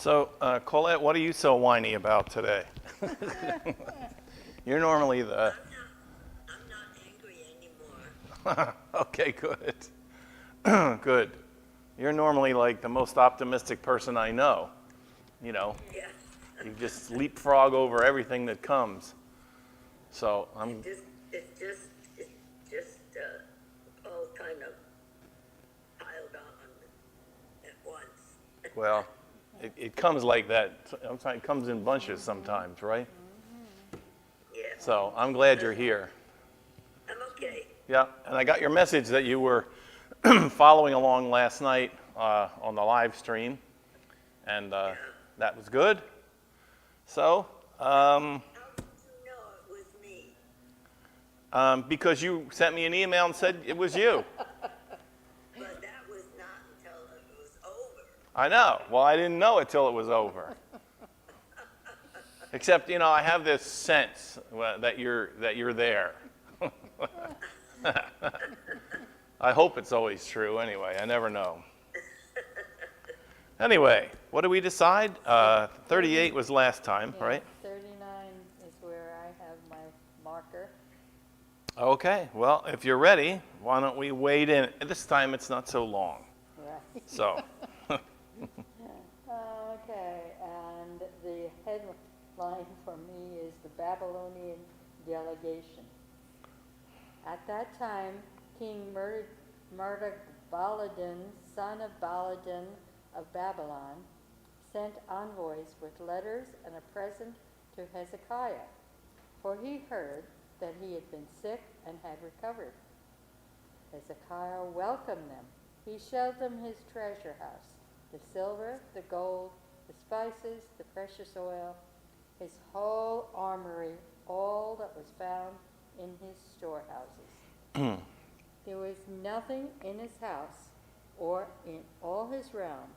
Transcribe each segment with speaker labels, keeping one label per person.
Speaker 1: So, Colette, what are you so whiny about today? You're normally the...
Speaker 2: I'm not angry anymore.
Speaker 1: Okay, good. Good. You're normally like the most optimistic person I know. You know,
Speaker 2: Yeah.
Speaker 1: you just leapfrog over everything that comes. So
Speaker 2: It's just all kind of piled on at once.
Speaker 1: well, it comes like that. Sometimes it comes in bunches sometimes, right?
Speaker 2: Yeah.
Speaker 1: So I'm glad you're here.
Speaker 2: I'm okay.
Speaker 1: Yeah, and I got your message that you were following along last night on the live stream, and that was good. So,
Speaker 2: How did you know it was me?
Speaker 1: because you sent me an email and said it was you.
Speaker 2: But that was not until it was over.
Speaker 1: I know. Well, I didn't know it till it was over. Except, you know, I have this sense that you're there. I hope it's always true anyway. I never know. Anyway, what did we decide? 38 was last time,
Speaker 3: Yeah,
Speaker 1: right?
Speaker 3: 39 is where I have my marker.
Speaker 1: Okay, well, if you're ready, why don't we wade in? This time it's not so long.
Speaker 3: Right.
Speaker 1: So,
Speaker 3: Okay, and the headline for me is the Babylonian delegation. At that time, King Marduk-Baladan, son of Baladan of Babylon, sent envoys with letters and a present to Hezekiah, for he heard that he had been sick and had recovered. Hezekiah welcomed them. He showed them his treasure house, the silver, the gold, the spices, the precious oil, his whole armory, all that was found in his storehouses. There was nothing in his house or in all his realm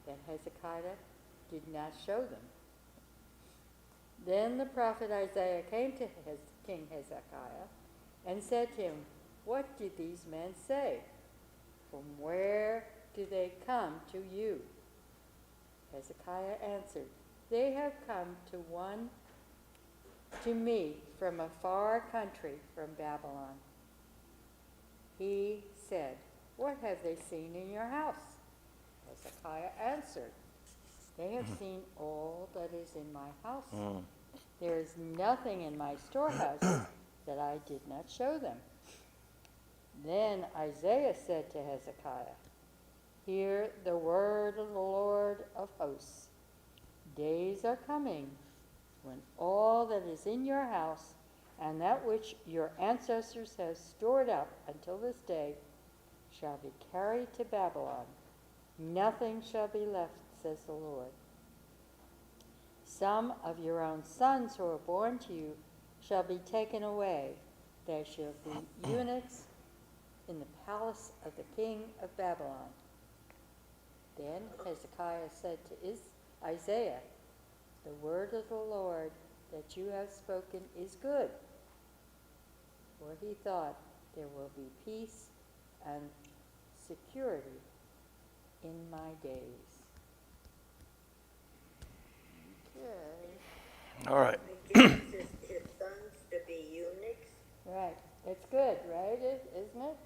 Speaker 3: that Hezekiah did not show them. Then the prophet Isaiah came to King Hezekiah and said to him, "What did these men say? From where do they come to you?" Hezekiah answered, "They have come to me from a far country, from Babylon." He said, "What have they seen in your house?" Hezekiah answered, "They have seen all that is in my house. There is nothing in my storehouses that I did not show them." Then Isaiah said to Hezekiah, "Hear the word of the Lord of hosts. Days are coming when all that is in your house and that which your ancestors have stored up until this day shall be carried to Babylon. Nothing shall be left, says the Lord. Some of your own sons who are born to you shall be taken away. They shall be eunuchs in the palace of the king of Babylon." Then Hezekiah said to Isaiah, "The word of the Lord that you have spoken is good." For he thought, there will be peace and security in my days. Okay.
Speaker 1: all right.
Speaker 2: He gives his sons to be eunuchs.
Speaker 3: Right. It's good, right? Isn't it?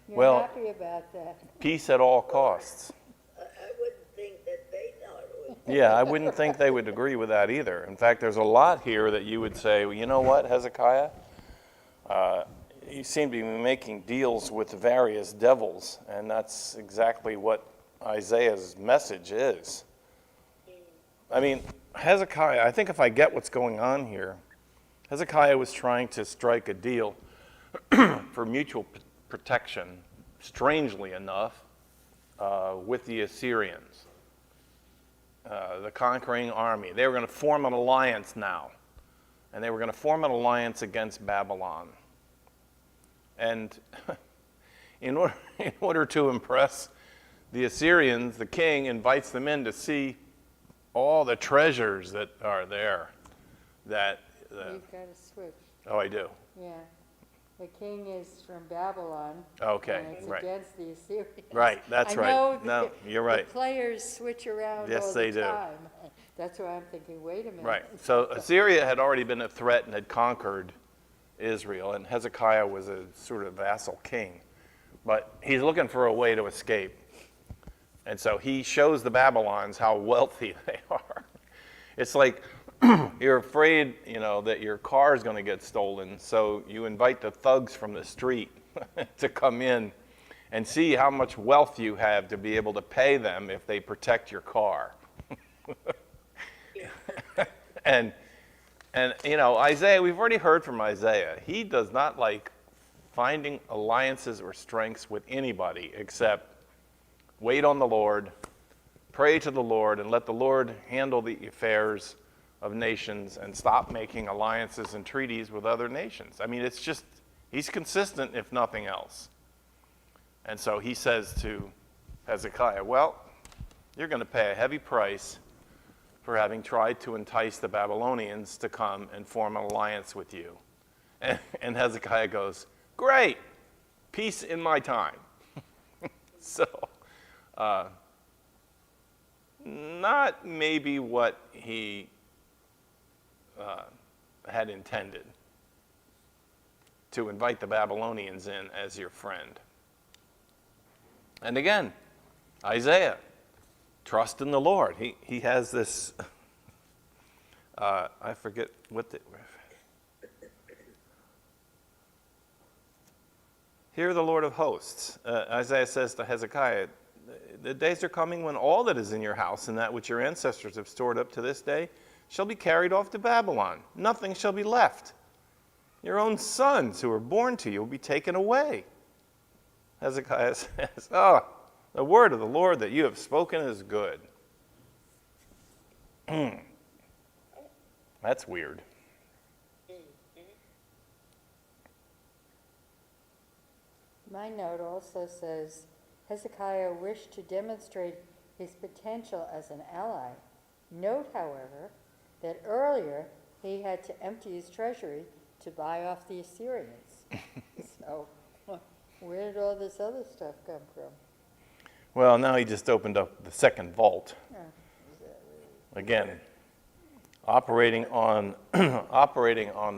Speaker 3: You're
Speaker 1: Well-
Speaker 3: happy about that.
Speaker 1: Peace at all costs.
Speaker 2: I wouldn't think that they thought it was.
Speaker 1: Yeah, I wouldn't think they would agree with that either. In fact, there's a lot here that you would say, well, you know what, Hezekiah? You seem to be making deals with various devils, and that's exactly what Isaiah's message is. I mean, Hezekiah, I think if I get what's going on here, Hezekiah was trying to strike a deal for mutual protection, strangely enough, with the Assyrians, the conquering army. They were going to form an alliance now, and they were going to form an alliance against Babylon. And in order to impress the Assyrians, the king invites them in to see all the treasures that are there.
Speaker 3: You've got to switch.
Speaker 1: Oh, I do.
Speaker 3: Yeah. The king is from Babylon.
Speaker 1: Okay,
Speaker 3: And it's
Speaker 1: right.
Speaker 3: against the Assyrians.
Speaker 1: Right, that's right.
Speaker 3: I know
Speaker 1: No, you're right.
Speaker 3: the players switch around
Speaker 1: Yes,
Speaker 3: all
Speaker 1: they
Speaker 3: the
Speaker 1: do.
Speaker 3: time. That's why I'm thinking, wait a minute.
Speaker 1: Right. So Assyria had already been a threat and had conquered Israel, and Hezekiah was a sort of vassal king. But he's looking for a way to escape. And so he shows the Babylons how wealthy they are. It's like you're afraid, that your car is going to get stolen, so you invite the thugs from the street to come in and see how much wealth you have to be able to pay them if they protect your car. and Isaiah, we've already heard from Isaiah. He does not like finding alliances or strengths with anybody except wait on the Lord, pray to the Lord, and let the Lord handle the affairs of nations and stop making alliances and treaties with other nations. I mean, it's just, he's consistent if nothing else. And so he says to Hezekiah, well, you're going to pay a heavy price for having tried to entice the Babylonians to come and form an alliance with you. And Hezekiah goes, great, peace in my time. So, not maybe what he had intended, to invite the Babylonians in as your friend. And again, Isaiah, trust in the Lord. He has this, I forget what the, hear the Lord of hosts. Isaiah says to Hezekiah, the days are coming when all that is in your house and that which your ancestors have stored up to this day shall be carried off to Babylon. Nothing shall be left. Your own sons who are born to you will be taken away. Hezekiah says, the word of the Lord that you have spoken is good. That's weird.
Speaker 3: My note also says Hezekiah wished to demonstrate his potential as an ally. Note, however, that earlier he had to empty his treasury to buy off the Assyrians. So, where did all this other stuff come from?
Speaker 1: Well, now he just opened up the second vault. Again, operating on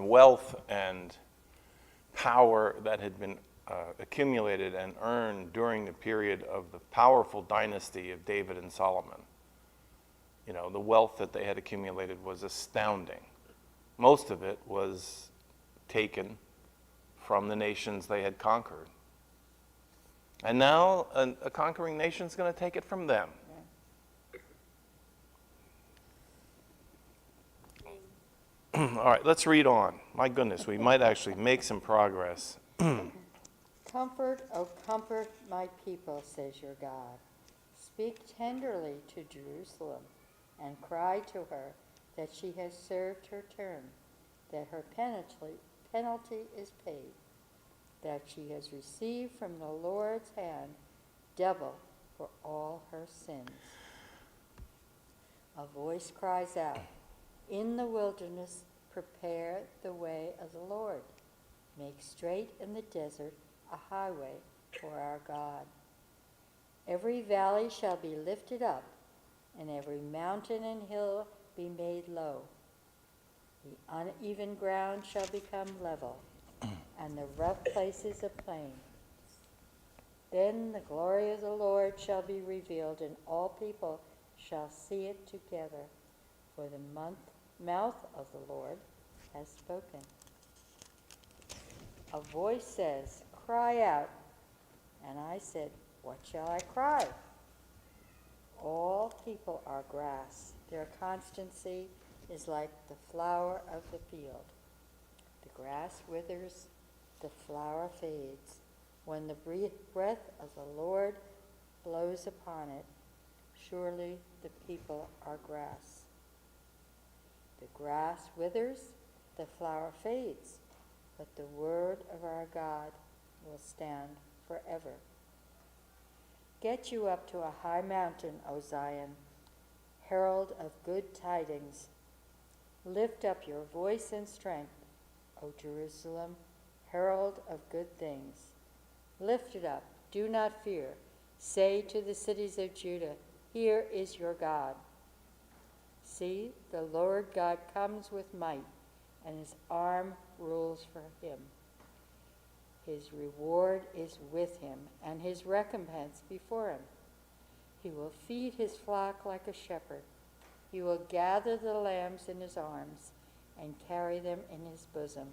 Speaker 1: wealth and power that had been accumulated and earned during the period of the powerful dynasty of David and Solomon. The wealth that they had accumulated was astounding. Most of it was taken from the nations they had conquered. And now a conquering nation is going to take it from them. All right, let's read on. My goodness, we might actually make some progress.
Speaker 3: Comfort, O comfort my people, says your God. Speak tenderly to Jerusalem and cry to her that she has served her term, that her penalty is paid, that she has received from the Lord's hand double for all her sins. A voice cries out, in the wilderness prepare the way of the Lord. Make straight in the desert a highway for our God. Every valley shall be lifted up, and every mountain and hill be made low. The uneven ground shall become level, and the rough places a plain. Then the glory of the Lord shall be revealed, and all people shall see it together, for the mouth of the Lord has spoken. A voice says, cry out. And I said, what shall I cry? All people are grass. Their constancy is like the flower of the field. The grass withers, the flower fades. When the breath of the Lord blows upon it, surely the people are grass. The grass withers, the flower fades, but the word of our God will stand forever. Get you up to a high mountain, O Zion, herald of good tidings. Lift up your voice in strength, O Jerusalem. herald of good things. Lift it up, do not fear. Say to the cities of Judah, here is your God. See, the Lord God comes with might, and his arm rules for him. His reward is with him, and his recompense before him. He will feed his flock like a shepherd. He will gather the lambs in his arms and carry them in his bosom,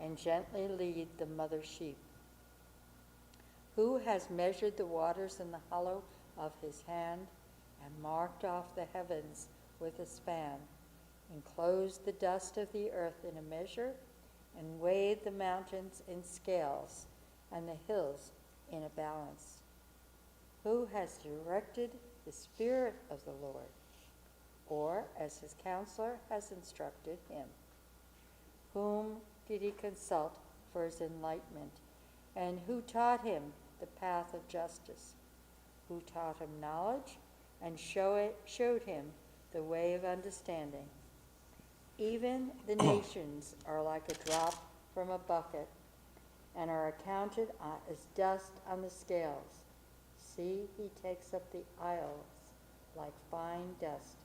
Speaker 3: and gently lead the mother sheep. Who has measured the waters in the hollow of his hand, and marked off the heavens with a span, enclosed the dust of the earth in a measure, and weighed the mountains in scales, and the hills in a balance? Who has directed the Spirit of the Lord, or as his counselor has instructed him? Whom did he consult for his enlightenment, and who taught him the path of justice? Who taught him knowledge, and showed him the way of understanding? Even the nations are like a drop from a bucket, and are accounted as dust on the scales. See, he takes up the isles like fine dust.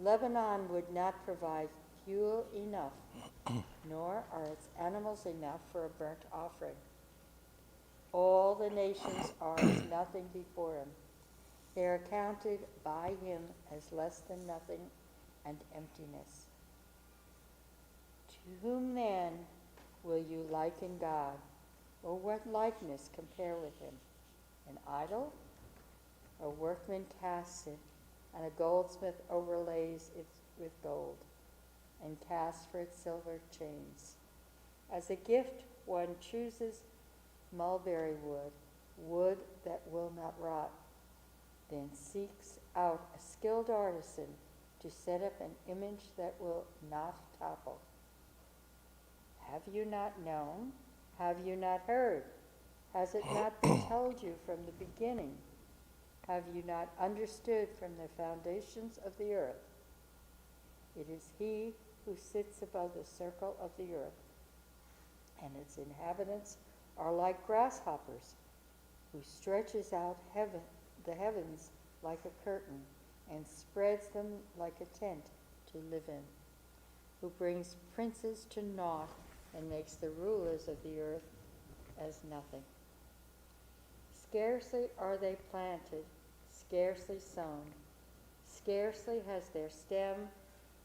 Speaker 3: Lebanon would not provide fuel enough, nor are its animals enough for a burnt offering. All the nations are as nothing before him. They are counted by him as less than nothing and emptiness. To whom then will you liken God, or what likeness compare with him? An idol? A workman casts it, and a goldsmith overlays it with gold, and casts for its silver chains. As a gift one chooses mulberry wood, wood that will not rot, then seeks out a skilled artisan to set up an image that will not topple. Have you not known? Have you not heard? Has it not been told you from the beginning? Have you not understood from the foundations of the earth? It is he who sits above the circle of the earth, and its inhabitants are like grasshoppers, who stretches out the heavens like a curtain, and spreads them like a tent to live in, who brings princes to naught, and makes the rulers of the earth as nothing. Scarcely are they planted, scarcely sown, scarcely has their stem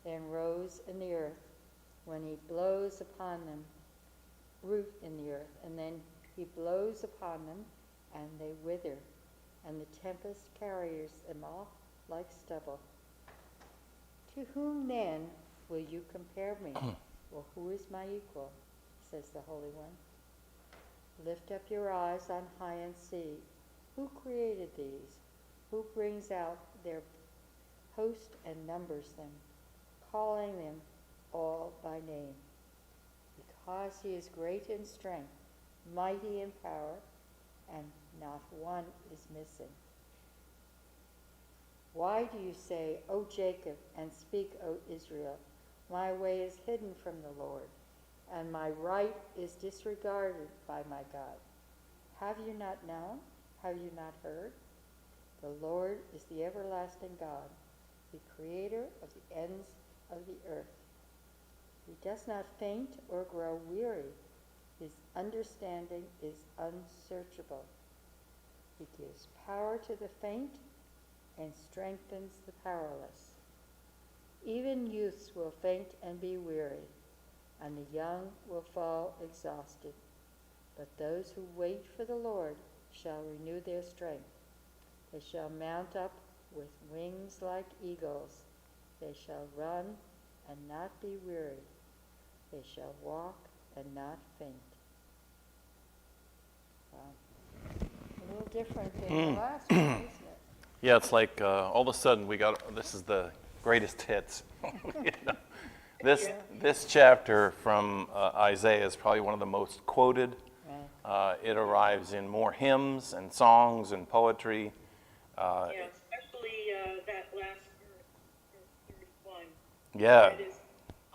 Speaker 3: then rose in the earth, when he blows upon them, root in the earth, and then he blows upon them, and they wither, and the tempest carries them off like stubble. To whom then will you compare me? Or who is my equal? Says the Holy One. Lift up your eyes on high and see. Who created these? Who brings out their host and numbers them, calling them all by name? Because he is great in strength, mighty in power, and not one is missing. Why do you say, O Jacob, and speak, O Israel, my way is hidden from the Lord, and my right is disregarded by my God? Have you not known? Have you not heard? The Lord is the everlasting God, the creator of the ends of the earth. He does not faint or grow weary. His understanding is unsearchable. He gives power to the faint and strengthens the powerless. Even youths will faint and be weary, and the young will fall exhausted. But those who wait for the Lord shall renew their strength. They shall mount up with wings like eagles. They shall run and not be weary. They shall walk and not faint. Wow. A little different than the last one, isn't it?
Speaker 1: Yeah, it's like all of a sudden this is the greatest hits. You know? This chapter from Isaiah is probably one of the most quoted.
Speaker 3: Right.
Speaker 1: It arrives in more hymns and songs and poetry.
Speaker 2: Yeah, especially that last verse 31.
Speaker 1: Yeah.
Speaker 2: That is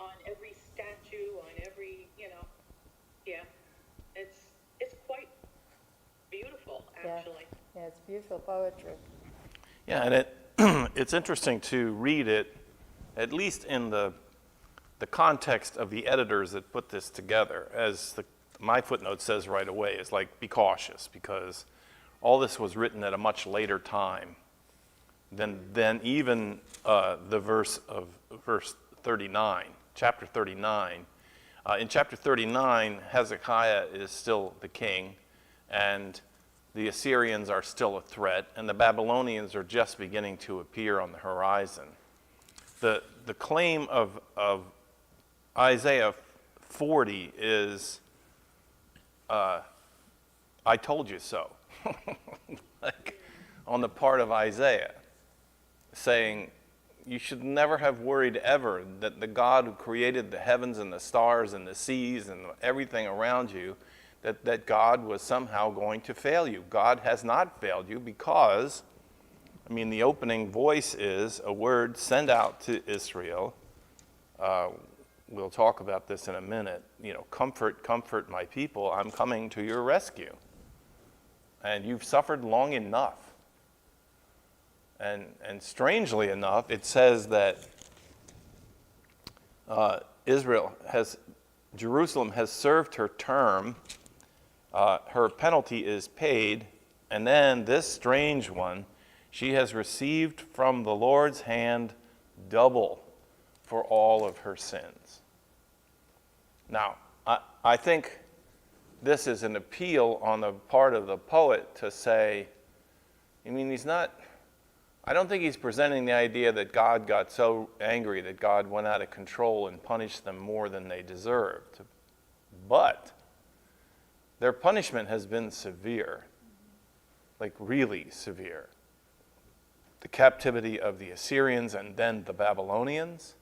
Speaker 2: on every statue, on every, actually.
Speaker 3: Yeah, it's beautiful poetry.
Speaker 1: Yeah, and it's interesting to read it, at least in the context of the editors that put this together. As my footnote says right away, is like, be cautious, because all this was written at a much later time than even the verse 39, chapter 39. In chapter 39, Hezekiah is still the king, and the Assyrians are still a threat, and the Babylonians are just beginning to appear on the horizon. The claim of Isaiah 40 is, I told you so, like on the part of Isaiah, saying, you should never have worried ever that the God who created the heavens and the stars and the seas and everything around you, that God was somehow going to fail you. God has not failed you because, I mean, the opening voice is a word sent out to Israel. We'll talk about this in a minute. You know, comfort, comfort my people. I'm coming to your rescue. And you've suffered long enough. And strangely enough, it says that Jerusalem has served her term, her penalty is paid, and then this strange one, she has received from the Lord's hand double for all of her sins. Now, I think this is an appeal on the part of the poet to say, I mean, I don't think he's presenting the idea that God got so angry that God went out of control and punished them more than they deserved. But their punishment has been severe, like really severe. The captivity of the Assyrians and then the Babylonians,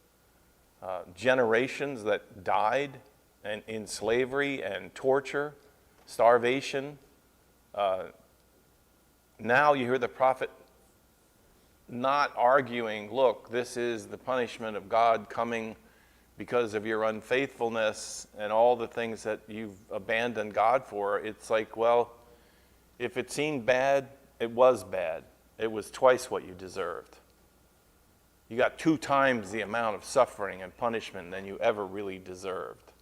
Speaker 1: generations that died in slavery and torture, starvation. Now you hear the prophet not arguing, look, this is the punishment of God coming because of your unfaithfulness and all the things that you've abandoned God for. It's like, well, if it seemed bad, it was bad. It was twice what you deserved. You got 2 times the amount of suffering and punishment than you ever really deserved.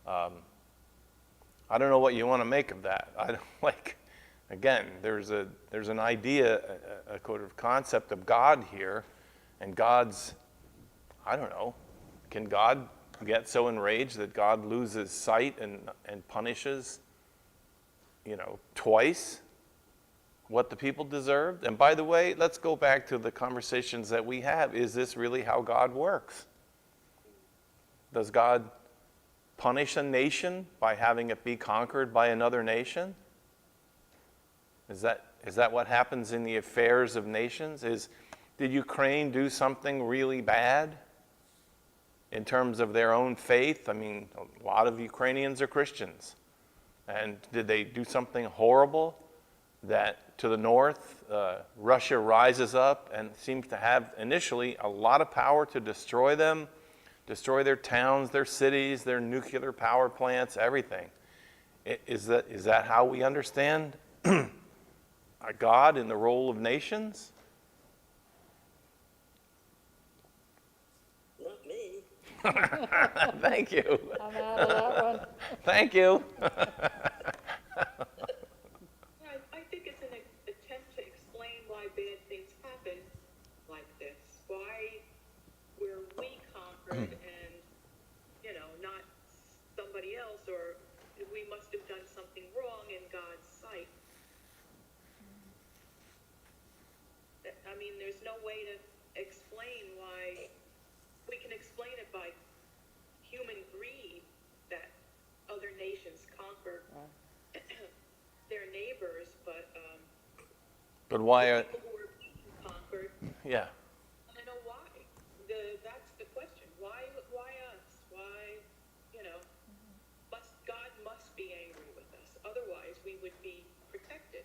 Speaker 1: I don't know what you want to make of that. I don't like. Again, there's an idea, a sort of concept of God here, and God's, I don't know, can God get so enraged that God loses sight and punishes, twice what the people deserved? And by the way, let's go back to the conversations that we have. Is this really how God works? Does God punish a nation by having it be conquered by another nation? Is that what happens in the affairs of nations? Did Ukraine do something really bad in terms of their own faith? I mean, a lot of Ukrainians are Christians. And did they do something horrible that to the north, Russia rises up and seems to have initially a lot of power to destroy them, destroy their towns, their cities, their nuclear power plants, everything? Is that how we understand God in the role of nations?
Speaker 2: Not me.
Speaker 1: Thank you.
Speaker 3: I'm out of that one.
Speaker 1: Thank you.
Speaker 4: I think it's an attempt to explain why bad things happen like this. Why were we conquered and, not somebody else, or we must have done something wrong in God's sight. I mean, there's no way to explain why. We can explain it by human greed that other nations conquer their neighbors, but
Speaker 1: why?
Speaker 4: people who are being conquered,
Speaker 1: Yeah.
Speaker 4: I know why. That's the question. Why us? Why, God must be angry with us. Otherwise, we would be protected.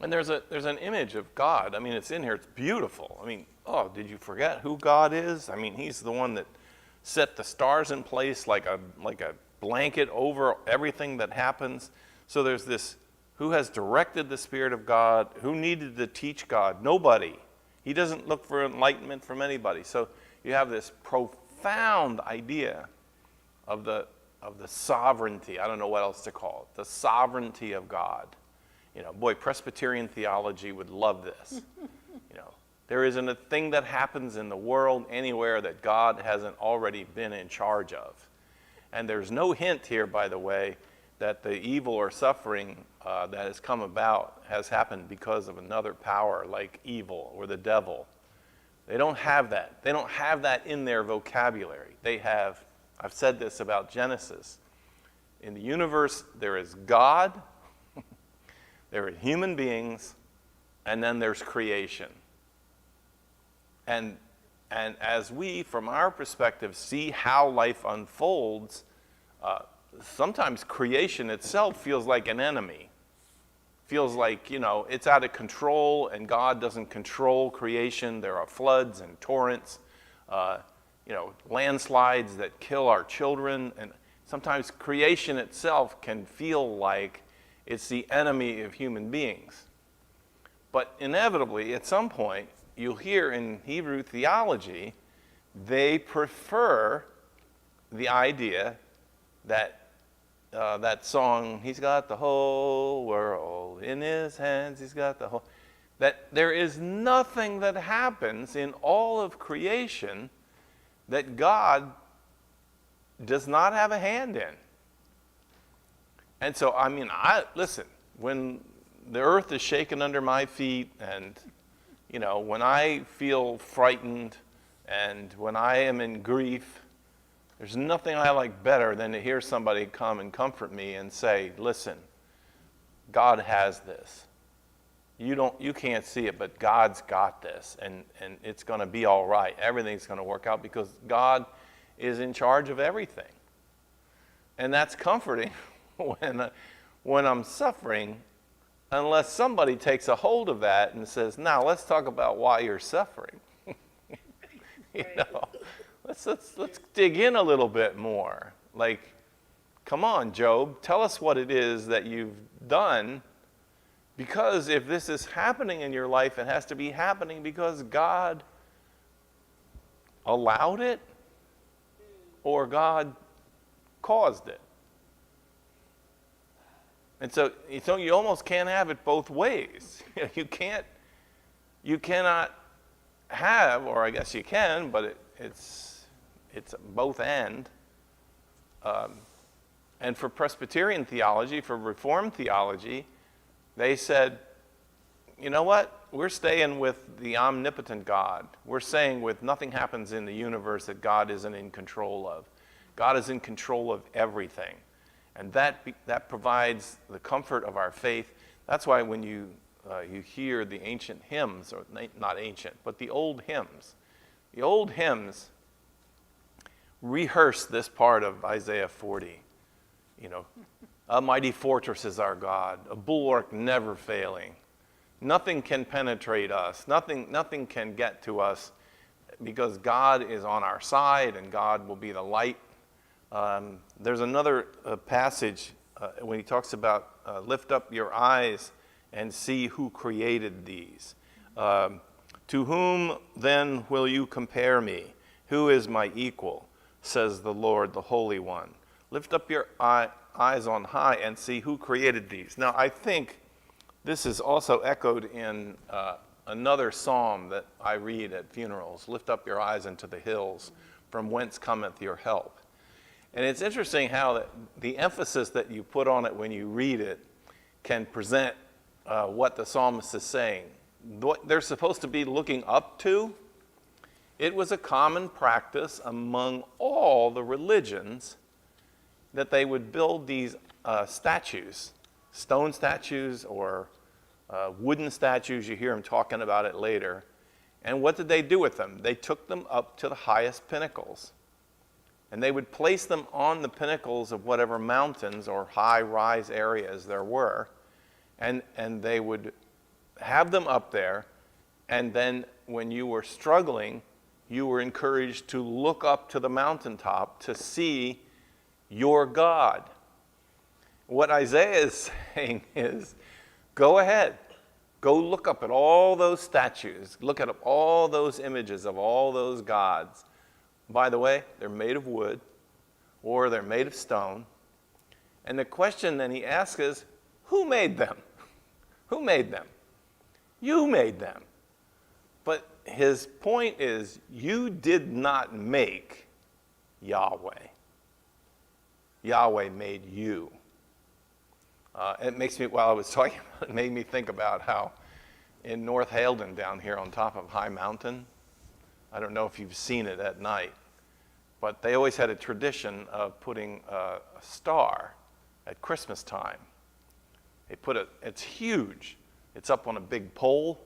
Speaker 1: And there's an image of God. I mean, it's in here. It's beautiful. I mean, oh, did you forget who God is? I mean, he's the one that set the stars in place like a blanket over everything that happens. So there's this Who has directed the Spirit of God? Who needed to teach God? Nobody. He doesn't look for enlightenment from anybody. So you have this profound idea of the sovereignty. I don't know what else to call it. The sovereignty of God. You know, boy, Presbyterian theology would love this. You know, there isn't a thing that happens in the world anywhere that God hasn't already been in charge of. And there's no hint here, by the way, that the evil or suffering that has come about has happened because of another power like evil or the devil. They don't have that. They don't have that in their vocabulary. They have, I've said this about Genesis. In the universe, there is God, there are human beings, and then there's creation. And as we, from our perspective, see how life unfolds, sometimes creation itself feels like an enemy. Feels like, you know, it's out of control and God doesn't control creation. There are floods and torrents, you know, landslides that kill our children. And sometimes creation itself can feel like it's the enemy of human beings. But inevitably, at some point, you'll hear in Hebrew theology, they prefer the idea that that song, he's got the whole world in his hands, he's got the whole, that there is nothing that happens in all of creation that God does not have a hand in. And so, I mean, listen, when the earth is shaken under my feet and, you know, when I feel frightened and when I am in grief, there's nothing I like better than to hear somebody come and comfort me and say, listen, God has this. You can't see it, but God's got this, and it's going to be all right. Everything's going to work out because God is in charge of everything. And that's comforting when I'm suffering, unless somebody takes a hold of that and says, now let's talk about why you're suffering. You know? Let's dig in a little bit more. Like, come on, Job, tell us what it is that you've done, because if this is happening in your life, it has to be happening because God allowed it or God caused it. And so you almost can't have it both ways. You cannot have, or I guess you can, but it's both and. And for Presbyterian theology, for Reformed theology, they said, you know what? We're staying with the omnipotent God. We're saying with nothing happens in the universe that God isn't in control of. God is in control of everything. And that provides the comfort of our faith. That's why when you hear the ancient hymns, or not ancient, but the old hymns rehearse this part of Isaiah 40. You know, a mighty fortress is our God, a bulwark never failing. Nothing can penetrate us. Nothing can get to us because God is on our side and God will be the light. There's another passage when he talks about lift up your eyes and see who created these. To whom then will you compare me? Who is my equal? Says the Lord, the Holy One. Lift up your eyes on high and see who created these. Now, I think this is also echoed in another psalm that I read at funerals. Lift up your eyes into the hills, from whence cometh your help. And it's interesting how the emphasis that you put on it when you read it can present what the psalmist is saying. What they're supposed to be looking up to, it was a common practice among all the religions that they would build these statues, stone statues or wooden statues. You hear them talking about it later. And what did they do with them? They took them up to the highest pinnacles. And they would place them on the pinnacles of whatever mountains or high-rise areas there were. And they would have them up there. And then when you were struggling, you were encouraged to look up to the mountaintop to see your God. What Isaiah is saying is, go ahead. Go look up at all those statues. Look at all those images of all those gods. By the way, they're made of wood or they're made of stone. And the question then he asks is, who made them? Who made them? You made them. But his point is, you did not make Yahweh. Yahweh made you. It makes me, while I was talking about it, it made me think about how in North Haledon down here on top of High Mountain, I don't know if you've seen it at night, but they always had a tradition of putting a star at Christmas time. They put it, it's huge. It's up on a big pole,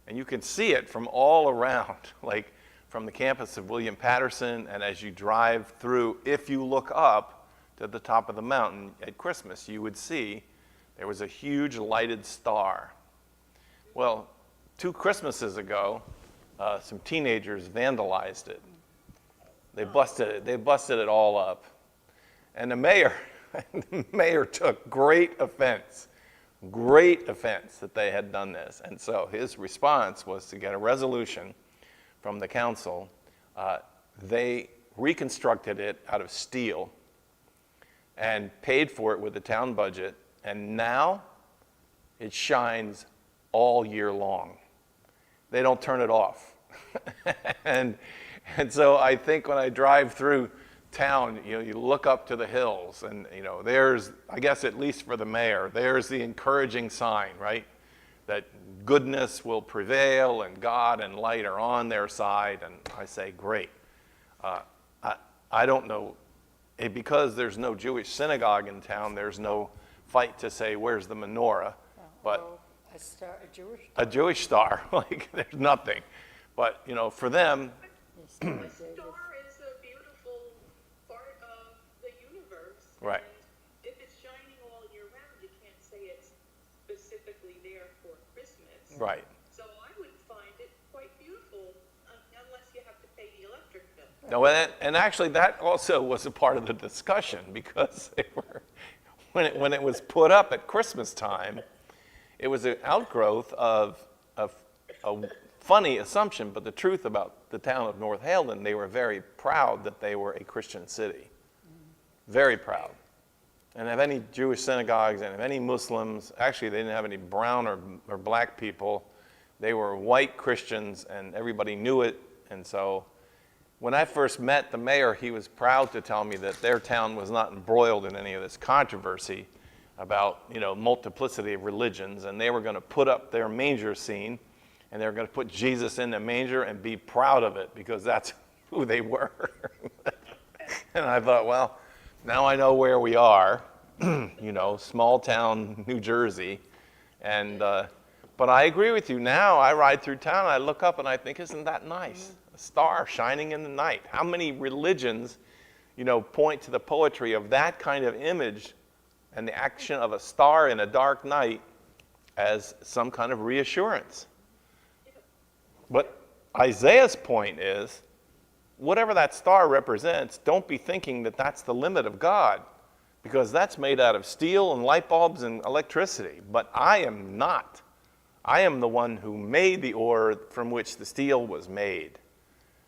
Speaker 1: and you can see it from all around, like from the campus of William Patterson, and as you drive through, if you look up to the top of the mountain at Christmas, you would see there was a huge lighted star. Well, 2 Christmases ago, some teenagers vandalized it. They busted it all up. And the mayor took great offense that they had done this. And so his response was to get a resolution from the council. They reconstructed it out of steel and paid for it with the town budget. And now it shines all year long. They don't turn it off. and so I think when I drive through town, you look up to the hills and, there's, I guess at least for the mayor, there's the encouraging sign, right? That goodness will prevail and God and light are on their side. And I say, great. I don't know, because there's no Jewish synagogue in town, there's no fight to say, where's the menorah? But a Jewish star, like there's nothing. But, for them,
Speaker 4: A star is a beautiful part of the universe.
Speaker 1: right.
Speaker 4: And if it's shining all year round, you can't say it's specifically there for Christmas.
Speaker 1: Right.
Speaker 4: So I would find it quite beautiful, unless you have to pay the electric bill.
Speaker 1: No, and actually that also was a part of the discussion, because they were, when it was put up at Christmas time, it was an outgrowth of a funny assumption, but the truth about the town of North Haledon, they were very proud that they were a Christian city. Very proud. And have any Jewish synagogues and have any Muslims, actually they didn't have any brown or black people. They were white Christians and everybody knew it. And so when I first met the mayor, he was proud to tell me that their town was not embroiled in any of this controversy about, multiplicity of religions, and they were going to put up their manger scene, and they were going to put Jesus in the manger and be proud of it, because that's who they were. And I thought, well, now I know where we are, small town New Jersey. And but I agree with you. Now I ride through town, I look up and I think, isn't that nice? A star shining in the night. How many religions, point to the poetry of that kind of image and the action of a star in a dark night as some kind of reassurance? But Isaiah's point is, whatever that star represents, don't be thinking that that's the limit of God, because that's made out of steel and light bulbs and electricity. But I am not. I am the one who made the ore from which the steel was made.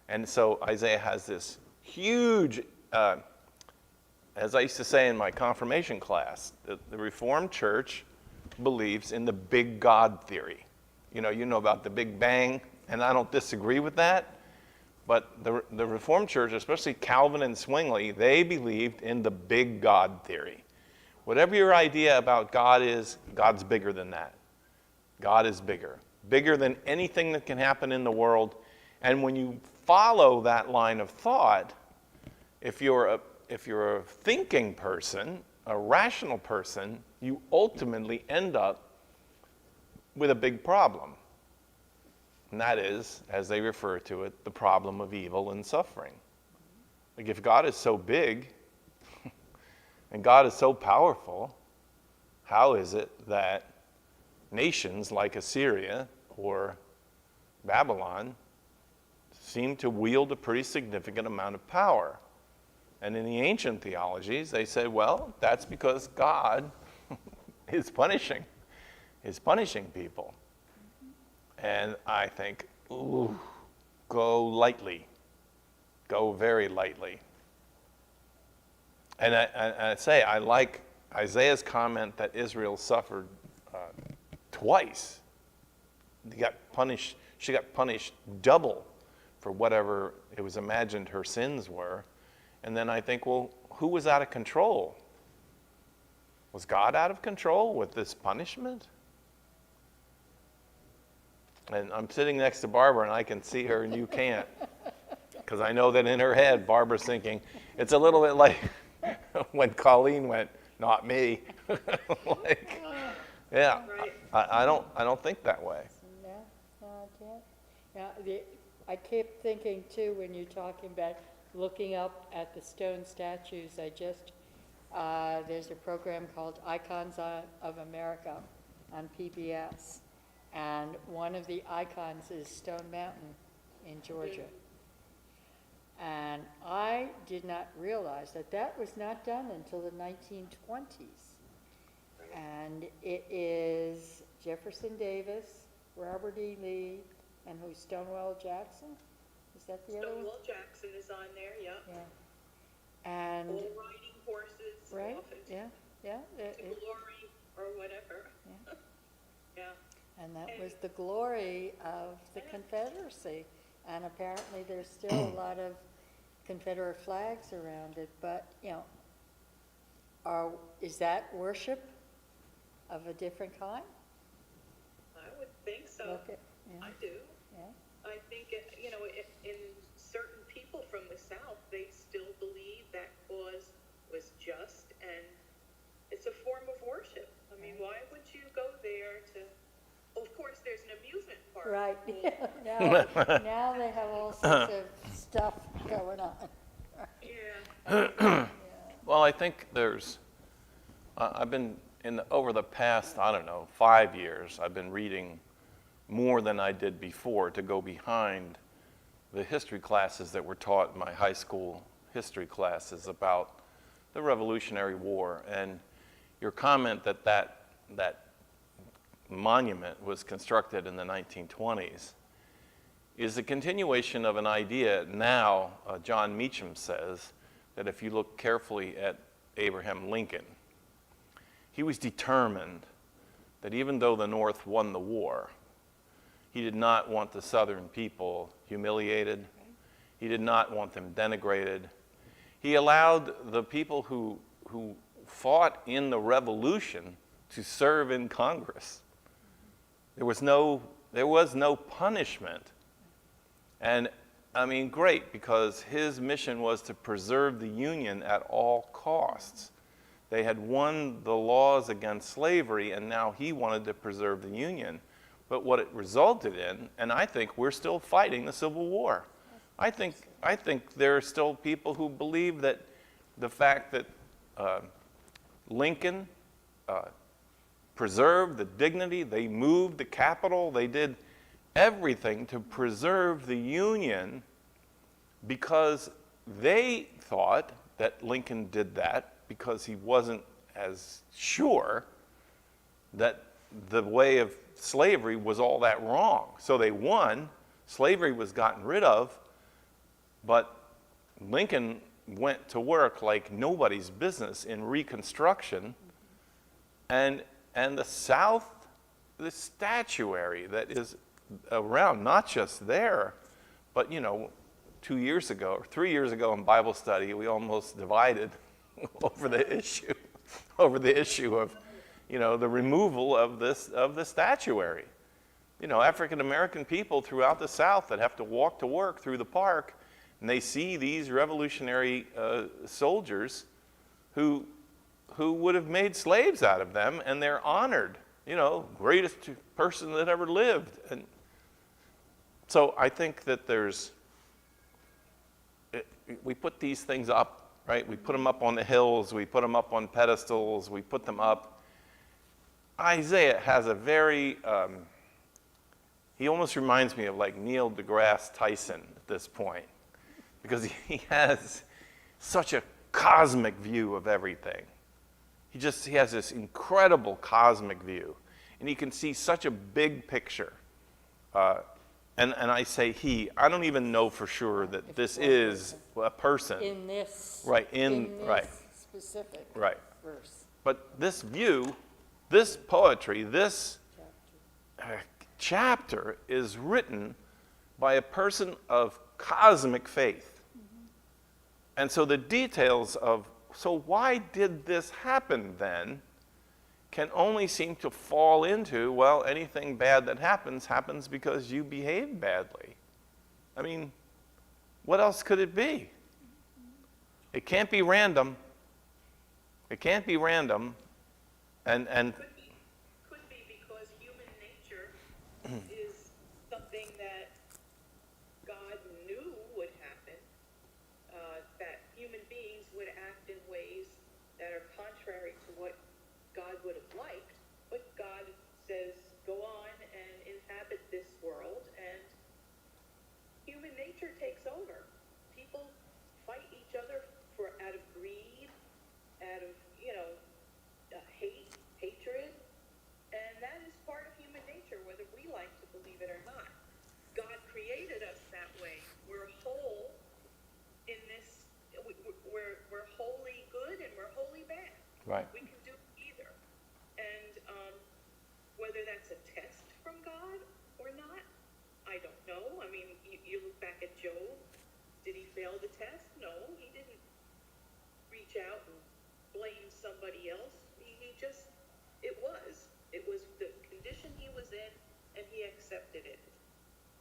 Speaker 1: And so Isaiah has this huge, as I used to say in my confirmation class, the Reformed Church believes in the big God theory. You know about the Big Bang, and I don't disagree with that. But the Reformed Church, especially Calvin and Zwingli, they believed in the big God theory. Whatever your idea about God is, God's bigger than that. God is bigger. Bigger than anything that can happen in the world. And when you follow that line of thought, if you're a thinking person, a rational person, you ultimately end up with a big problem. And that is, as they refer to it, the problem of evil and suffering. Like, if God is so big and God is so powerful, how is it that nations like Assyria or Babylon seem to wield a pretty significant amount of power? And in the ancient theologies, they say, well, that's because God is punishing people. And I think, ooh, go lightly. Go very lightly. And I say, I like Isaiah's comment that Israel suffered twice. She got punished double for whatever it was imagined her sins were. And then I think, well, who was out of control? Was God out of control with this punishment? And I'm sitting next to Barbara, and I can see her, and you can't. Because I know that in her head, Barbara's thinking, it's a little bit like when Colleen went, not me. Like, yeah,
Speaker 4: Right.
Speaker 1: I don't think that way.
Speaker 3: No, not yet. Now, I kept thinking too, when you're talking about looking up at the stone statues, there's a program called Icons of America on PBS. And one of the icons is Stone Mountain in Georgia. And I did not realize that that was not done until the 1920s. And it is Jefferson Davis, Robert E. Lee, and who's Stonewall Jackson? Is that the other one?
Speaker 4: Stonewall Jackson is on there, yep.
Speaker 3: Yeah. And,
Speaker 4: All riding horses,
Speaker 3: right,
Speaker 4: off into
Speaker 3: yeah,
Speaker 4: glory or whatever.
Speaker 3: Yeah.
Speaker 4: Yeah.
Speaker 3: and that was the glory of the Confederacy. And apparently there's still a lot of Confederate flags around it, but, is that worship of a different kind?
Speaker 4: I would think so.
Speaker 3: Look at, yeah,
Speaker 4: I do.
Speaker 3: yeah.
Speaker 4: I think, in certain people from the South, they still believe that cause was just, and it's a form of worship. I mean, why would you go there to, of course, there's an amusement park.
Speaker 3: Right,
Speaker 4: Well,
Speaker 3: now they have all sorts of stuff going on.
Speaker 4: yeah.
Speaker 1: Well, I think I've been over the past, 5 years, I've been reading more than I did before to go behind the history classes that were taught in my high school history classes about the Revolutionary War. And your comment that monument was constructed in the 1920s is a continuation of an idea now. John Meacham says that if you look carefully at Abraham Lincoln, he was determined that even though the North won the war, he did not want the Southern people humiliated. He did not want them denigrated. He allowed the people who fought in the Revolution to serve in Congress. There was no punishment. And I mean, great, because his mission was to preserve the Union at all costs. They had won the laws against slavery, and now he wanted to preserve the Union. But what it resulted in, and I think we're still fighting the Civil War. I think there are still people who believe that the fact that Lincoln preserved the dignity, they moved the capital, they did everything to preserve the Union because they thought that Lincoln did that because he wasn't as sure that the way of slavery was all that wrong. So they won, slavery was gotten rid of, but Lincoln went to work like nobody's business in Reconstruction, and the South, the statuary that is around, not just there, but 2 years ago or 3 years ago in Bible study, we almost divided over the issue of the removal of the statuary. African American people throughout the South that have to walk to work through the park, and they see these revolutionary soldiers who would have made slaves out of them, and they're honored. Greatest person that ever lived. And so I think that we put these things up, right? We put them up on the hills, we put them up on pedestals, we put them up. Isaiah has a very, he almost reminds me of like Neil deGrasse Tyson at this point, because he has such a cosmic view of everything. he has this incredible cosmic view, and he can see such a big picture. And I say he. I don't even know for sure that this is a person.
Speaker 3: In this.
Speaker 1: Right,
Speaker 3: This specific
Speaker 1: Right.
Speaker 3: verse.
Speaker 1: But this view, this poetry, this chapter is written by a person of cosmic faith. And so the details of, so why did this happen then, can only seem to fall into, well, anything bad that happens because you behave badly. I mean, what else could it be? It can't be random. It can't be random. And
Speaker 4: Could be because human nature is something that God knew would happen, that human beings would act in ways that are contrary to what God would have liked, but God says, go on and inhabit this world, and human nature takes over. People fight each other out of greed, out of, hate, hatred, and that is part of human nature, whether we like to believe it or not. God created us that way. We're whole in this, we're wholly good and we're wholly bad.
Speaker 1: right.
Speaker 4: We can do either. And whether that's a test from God or not, I don't know. I mean, you look back at Job. Did he fail the test? No, he didn't reach out and blame somebody else. It was the condition he was in, and he accepted it.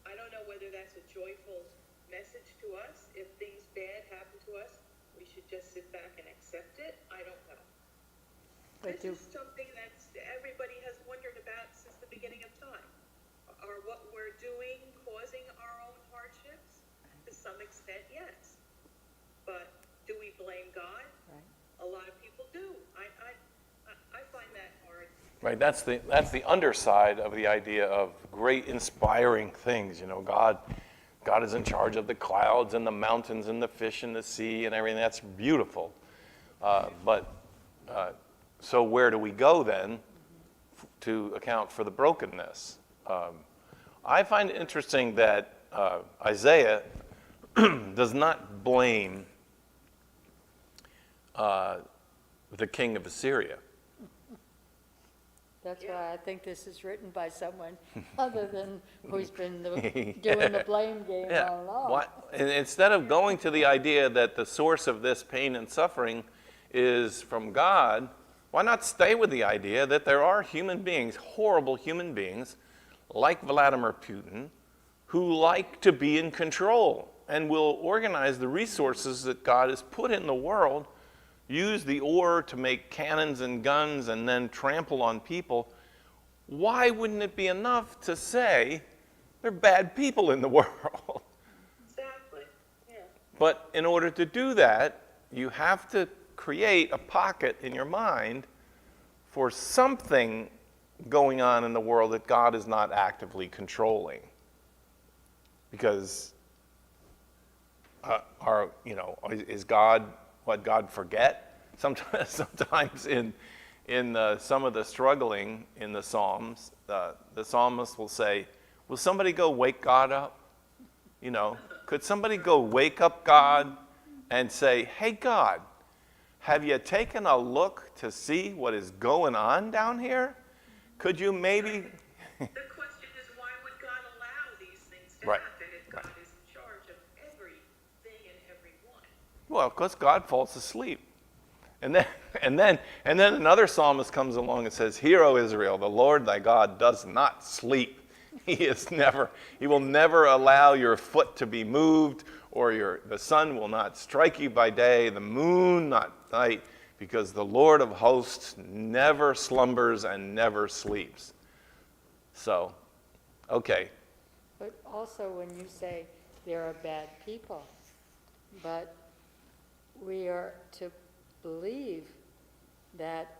Speaker 4: I don't know whether that's a joyful message to us. If things bad happen to us, we should just sit back and accept it. I don't know.
Speaker 3: But
Speaker 4: This is something that everybody has wondered about since the beginning of time. Are what we're doing causing our own hardships? To some extent, yes. But do we blame God?
Speaker 3: Right.
Speaker 4: A lot of people do. I find that hard.
Speaker 1: Right, that's the underside of the idea of great inspiring things. God is in charge of the clouds and the mountains and the fish in the sea and everything. That's beautiful. So where do we go then to account for the brokenness? I find it interesting that Isaiah does not blame the king of Assyria.
Speaker 3: That's why I think this is written by someone other than who's been doing the blame game all along.
Speaker 1: And instead of going to the idea that the source of this pain and suffering is from God, why not stay with the idea that there are human beings, horrible human beings, like Vladimir Putin, who like to be in control and will organize the resources that God has put in the world, use the ore to make cannons and guns and then trample on people. Why wouldn't it be enough to say there are bad people in the world?
Speaker 4: Exactly. Yeah.
Speaker 1: But in order to do that, you have to create a pocket in your mind for something going on in the world that God is not actively controlling. Because is God, what, God forget? Sometimes in some of the struggling in the Psalms, the psalmist will say, will somebody go wake God up? Could somebody go wake up God and say, hey God, have you taken a look to see what is going on down here? Could you maybe...
Speaker 4: The question is, why would God allow these things to
Speaker 1: Right.
Speaker 4: happen if God is in charge of everything and everyone?
Speaker 1: Well, because God falls asleep. And then another psalmist comes along and says, hear, O Israel, the Lord thy God does not sleep. He will never allow your foot to be moved, or the sun will not strike you by day, the moon not night, because the Lord of hosts never slumbers and never sleeps. So, okay.
Speaker 3: But also when you say there are bad people, but we are to believe that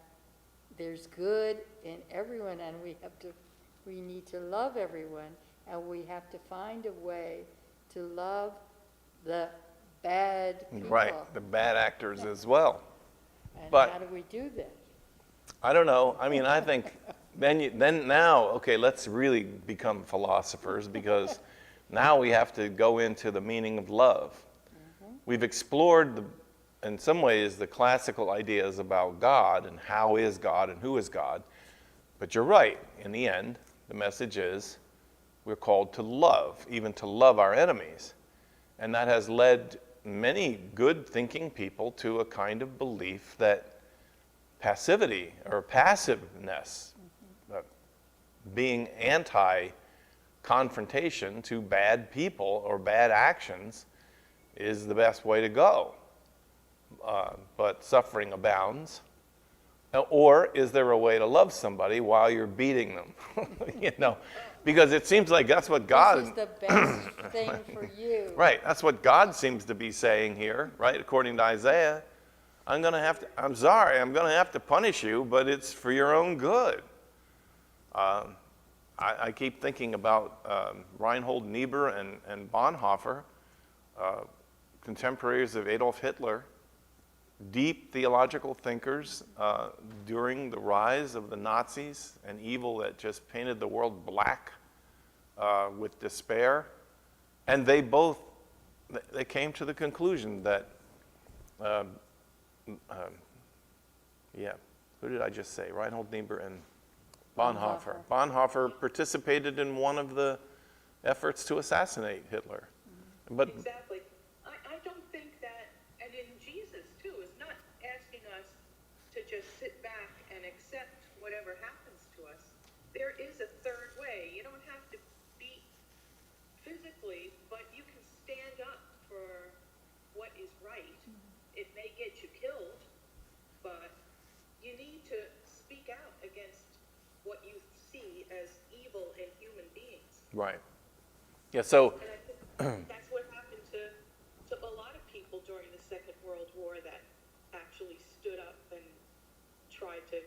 Speaker 3: there's good in everyone, and we need to love everyone, and we have to find a way to love the bad people.
Speaker 1: Right, the bad actors as well.
Speaker 3: And
Speaker 1: But-
Speaker 3: how do we do that?
Speaker 1: I don't know. I mean, I think then now, okay, let's really become philosophers because now we have to go into the meaning of love. We've explored, in some ways, the classical ideas about God and how is God and who is God. But you're right. In the end, the message is we're called to love, even to love our enemies. And that has led many good thinking people to a kind of belief that passivity or passiveness, being anti-confrontation to bad people or bad actions is the best way to go. But suffering abounds. Or is there a way to love somebody while you're beating them? You know, because it seems like that's what God...
Speaker 3: This is the best thing for you.
Speaker 1: Right, that's what God seems to be saying here, right? According to Isaiah, I'm sorry, I'm going to have to punish you, but it's for your own good. I keep thinking about Reinhold Niebuhr and Bonhoeffer, contemporaries of Adolf Hitler, deep theological thinkers during the rise of the Nazis, an evil that just painted the world black with despair. And they came to the conclusion that, who did I just say? Reinhold Niebuhr and Bonhoeffer. Bonhoeffer participated in one of the efforts to assassinate Hitler. But
Speaker 4: Exactly. I don't think that, and in Jesus too, is not asking us to just sit back and accept whatever happens to us. There is a third way. You don't have to beat physically, but you can stand up for what is right. It may get you killed, but you need to speak out against what you see as evil in human beings.
Speaker 1: right. Yeah, so
Speaker 4: And I think that's what happened to a lot of people during the Second World War that actually stood up and tried to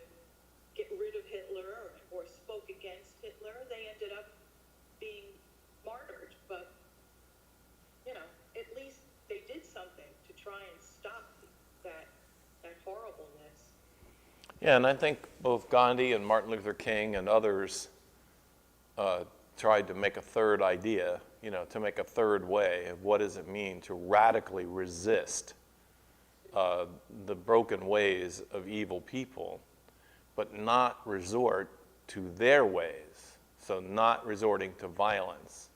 Speaker 4: get rid of Hitler or spoke against Hitler. They ended up being martyred, but, you know, at least they did something to try and stop that horribleness.
Speaker 1: yeah, and I think both Gandhi and Martin Luther King and others tried to make a third idea, you know, to make a third way of what does it mean to radically resist the broken ways of evil people, but not resort to their ways. So not resorting to violence,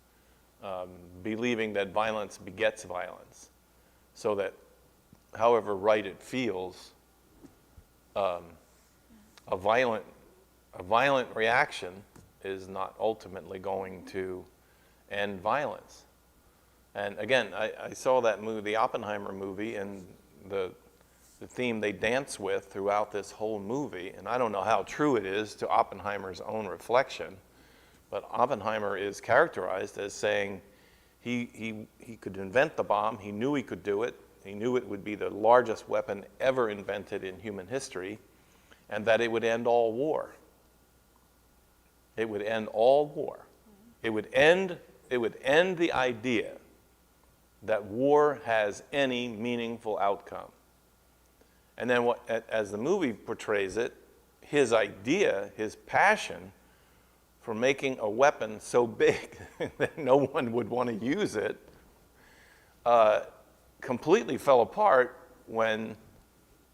Speaker 1: believing that violence begets violence, so that however right it feels, a violent reaction is not ultimately going to end violence. And again, I saw that movie, the Oppenheimer movie, and the theme they dance with throughout this whole movie, and I don't know how true it is to Oppenheimer's own reflection, but Oppenheimer is characterized as saying he could invent the bomb, he knew he could do it, he knew it would be the largest weapon ever invented in human history, and that it would end all war. It would end all war. It would end the idea that war has any meaningful outcome. And then as the movie portrays it, his idea, his passion for making a weapon so big that no one would want to use it, completely fell apart when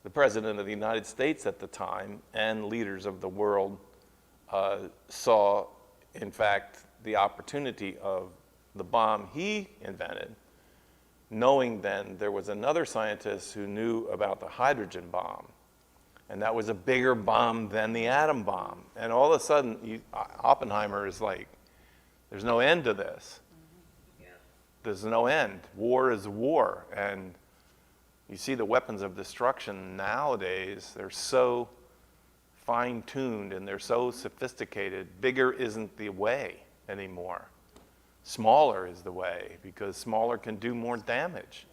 Speaker 1: the President of the United States at the time and leaders of the world saw, in fact, the opportunity of the bomb he invented, knowing then there was another scientist who knew about the hydrogen bomb, and that was a bigger bomb than the atom bomb. And all of a sudden, Oppenheimer is like, there's no end to this.
Speaker 4: Yeah.
Speaker 1: There's no end. War is war. And you see the weapons of destruction nowadays, they're so fine-tuned and they're so sophisticated. Bigger isn't the way anymore. Smaller is the way, because smaller can do more damage.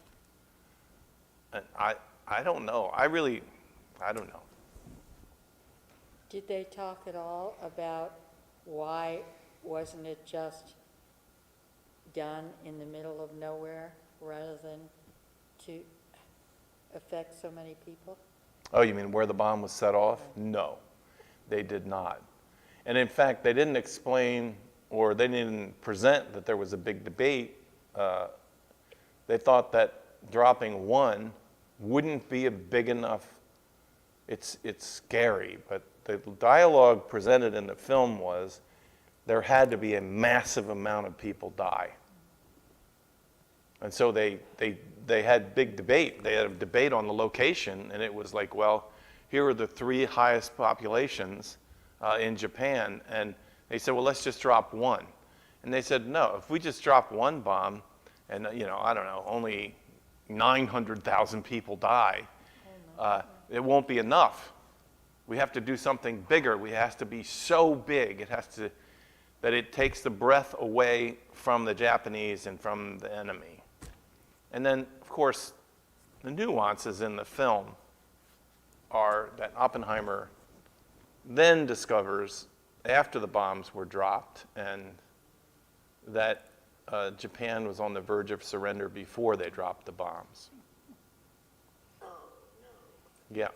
Speaker 1: And I don't know. I don't know.
Speaker 3: Did they talk at all about why wasn't it just done in the middle of nowhere rather than to affect so many people?
Speaker 1: Oh, you mean where the bomb was set off? No. They did not. And in fact, they didn't explain or they didn't present that there was a big debate. They thought that dropping one wouldn't be a big enough, it's scary, but the dialogue presented in the film was there had to be a massive amount of people die. And so they had big debate. They had a debate on the location, and it was like, well, here are the 3 highest populations in Japan, and they said, well, let's just drop one. And they said, no, if we just drop one bomb, and I don't know, only 900,000 people die, it won't be enough. We have to do something bigger. We have to be so big. It has to that it takes the breath away from the Japanese and from the enemy. And then, of course, the nuances in the film are that Oppenheimer then discovers, after the bombs were dropped, and that Japan was on the verge of surrender before they dropped the bombs.
Speaker 2: Oh, no.
Speaker 1: Yeah.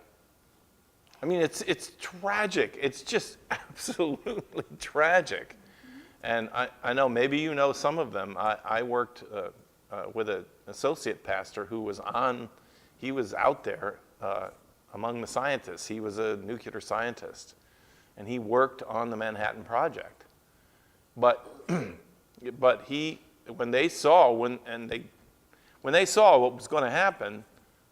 Speaker 1: I mean, it's tragic. It's just absolutely tragic. And I know maybe you know some of them. I worked with an associate pastor who was he was out there among the scientists. He was a nuclear scientist, and he worked on the Manhattan Project. But when they saw what was going to happen,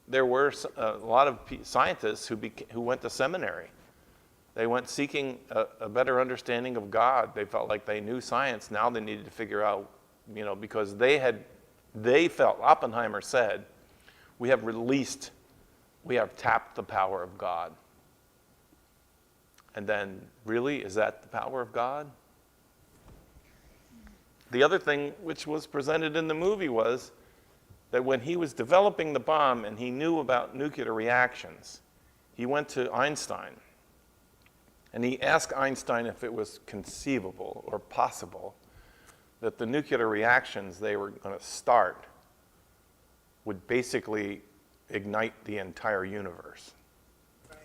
Speaker 1: there were a lot of scientists who went to seminary. They went seeking a better understanding of God. They felt like they knew science. Now they needed to figure out, because they felt, Oppenheimer said, we have tapped the power of God. And then, really, is that the power of God? The other thing which was presented in the movie was that when he was developing the bomb and he knew about nuclear reactions, he went to Einstein and he asked Einstein if it was conceivable or possible that the nuclear reactions they were going to start would basically ignite the entire universe.
Speaker 4: Right.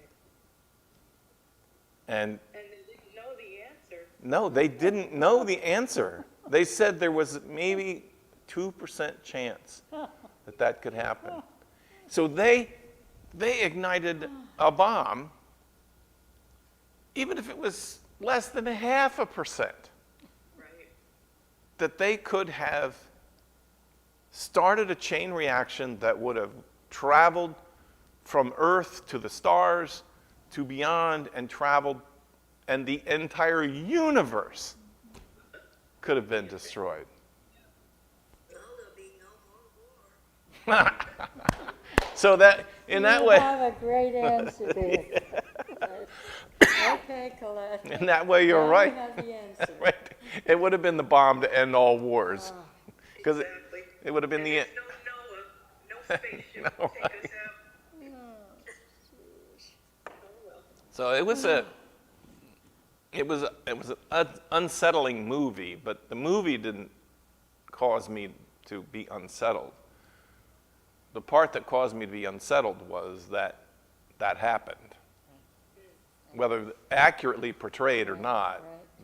Speaker 1: And
Speaker 4: they didn't know the answer.
Speaker 1: no, they didn't know the answer. They said there was maybe 2% chance that could happen. So they ignited a bomb, even if it was less than 0.5%,
Speaker 4: Right.
Speaker 1: that they could have started a chain reaction that would have traveled from Earth to the stars to beyond and traveled, and the entire universe could have been destroyed.
Speaker 2: Well, there'll be no more war.
Speaker 1: So that, in that
Speaker 3: You
Speaker 1: way,
Speaker 3: have a great answer there. Okay, Colette.
Speaker 1: in that way, you're
Speaker 3: Now
Speaker 1: right.
Speaker 3: we have the answer.
Speaker 1: Right. It would have been the bomb to end all wars, because
Speaker 4: Exactly.
Speaker 1: it would have been
Speaker 4: And
Speaker 1: the
Speaker 4: there's no Noah, no spaceship
Speaker 1: No,
Speaker 4: will take us out. Oh, well.
Speaker 1: So it was an unsettling movie, but the movie didn't cause me to be unsettled. The part that caused me to be unsettled was that happened. Whether accurately portrayed or not,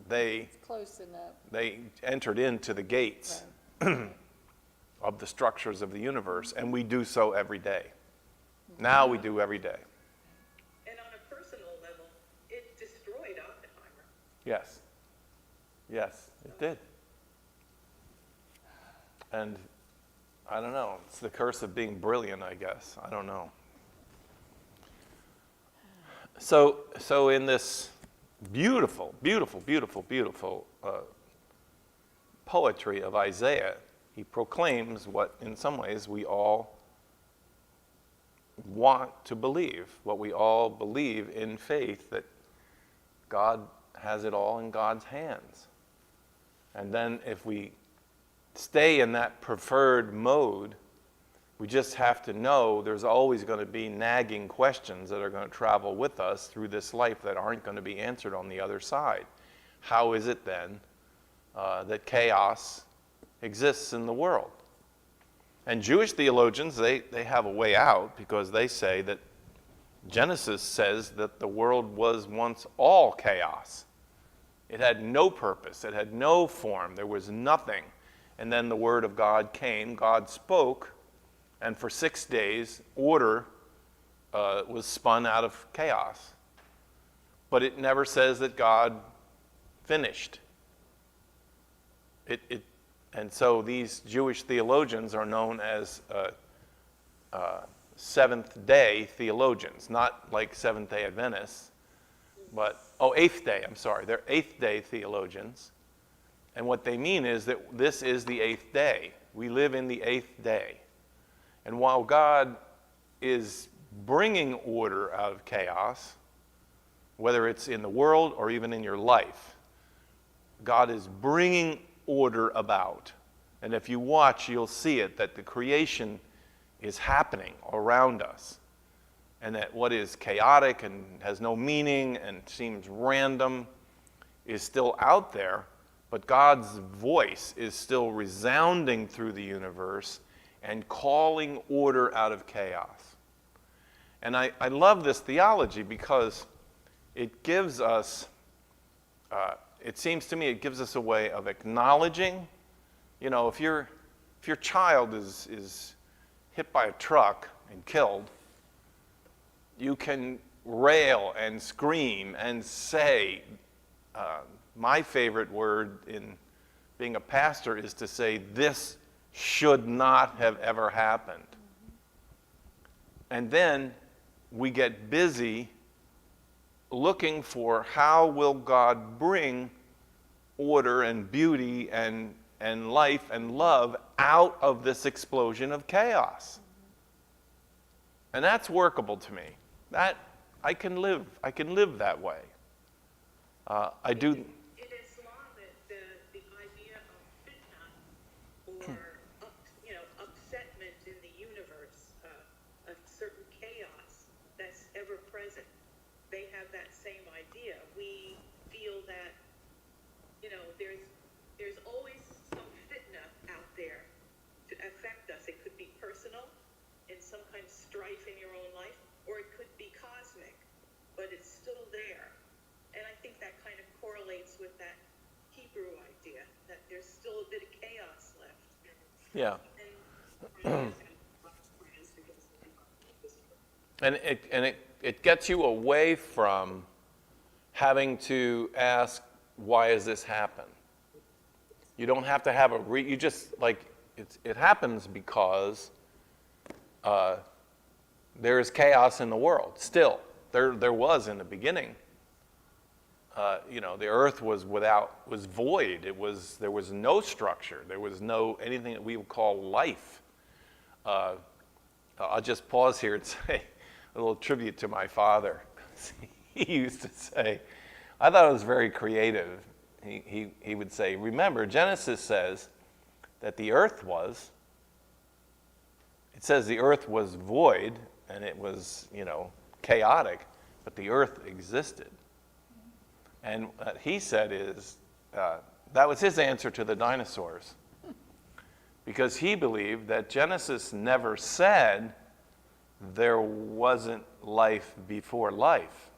Speaker 3: Right. Close enough.
Speaker 1: they entered into the gates of the structures of the universe, and we do so every day. Now we do every day.
Speaker 4: And on a personal level, it destroyed Oppenheimer.
Speaker 1: Yes. Yes, it did. And I don't know. It's the curse of being brilliant, I guess. I don't know. So in this beautiful, beautiful, beautiful, beautiful poetry of Isaiah, he proclaims what, in some ways, we all want to believe, what we all believe in faith, that God has it all in God's hands. And then if we stay in that preferred mode, we just have to know there's always going to be nagging questions that are going to travel with us through this life that aren't going to be answered on the other side. How is it then that chaos exists in the world? And Jewish theologians, they have a way out, because they say that Genesis says that the world was once all chaos. It had no purpose. It had no form. There was nothing. And then the word of God came. God spoke. And for 6 days, order was spun out of chaos. But it never says that God finished. And so these Jewish theologians are known as Seventh-day theologians, not like Seventh-day Adventists, but, Eighth Day, I'm sorry. They're Eighth-day theologians. And what they mean is that this is the eighth day. We live in the eighth day. And while God is bringing order out of chaos, whether it's in the world or even in your life, God is bringing order about. And if you watch, you'll see it, that the creation is happening around us. And that what is chaotic and has no meaning and seems random is still out there, but God's voice is still resounding through the universe and calling order out of chaos. And I love this theology because it gives us, it seems to me, it gives us a way of acknowledging, if your child is hit by a truck and killed, you can rail and scream and say, my favorite word in being a pastor is to say, this should not have ever happened. And then we get busy looking for how will God bring order and beauty and life and love out of this explosion of chaos. And that's workable to me. That I can live that way. I do.
Speaker 4: In Islam, the idea of fitna, or upsetment in the universe, a certain chaos that's ever present, they have that same idea. We feel that there's always some fitna out there to affect us. It could be personal, in some kind of strife in your own life, or it could be cosmic, but it's still there. And I think that kind of correlates with that Hebrew idea, that there's still a bit of chaos left.
Speaker 1: Yeah. And it gets you away from having to ask, why has this happened? You don't have to have you just, it happens because there is chaos in the world. Still, there was in the beginning. The earth was void. There was no structure. There was no anything that we would call life. I'll just pause here and say a little tribute to my father. He used to say, I thought it was very creative. He would say, remember, Genesis says that the earth it says the earth was void and it was, chaotic, but the earth existed. And what he said is, that was his answer to the dinosaurs. Because he believed that Genesis never said there wasn't life before life.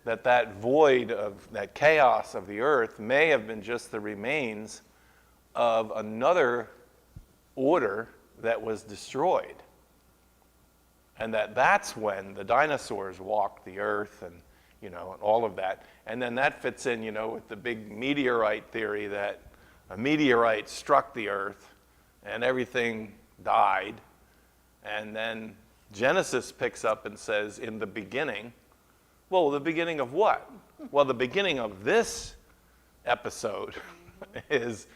Speaker 1: That void of, that chaos of the earth may have been just the remains of another order that was destroyed. And that's when the dinosaurs walked the earth and, and all of that. And then that fits in, with the big meteorite theory that a meteorite struck the earth and everything died. And then Genesis picks up and says, in the beginning, well, the beginning of what? Well, the beginning of this episode is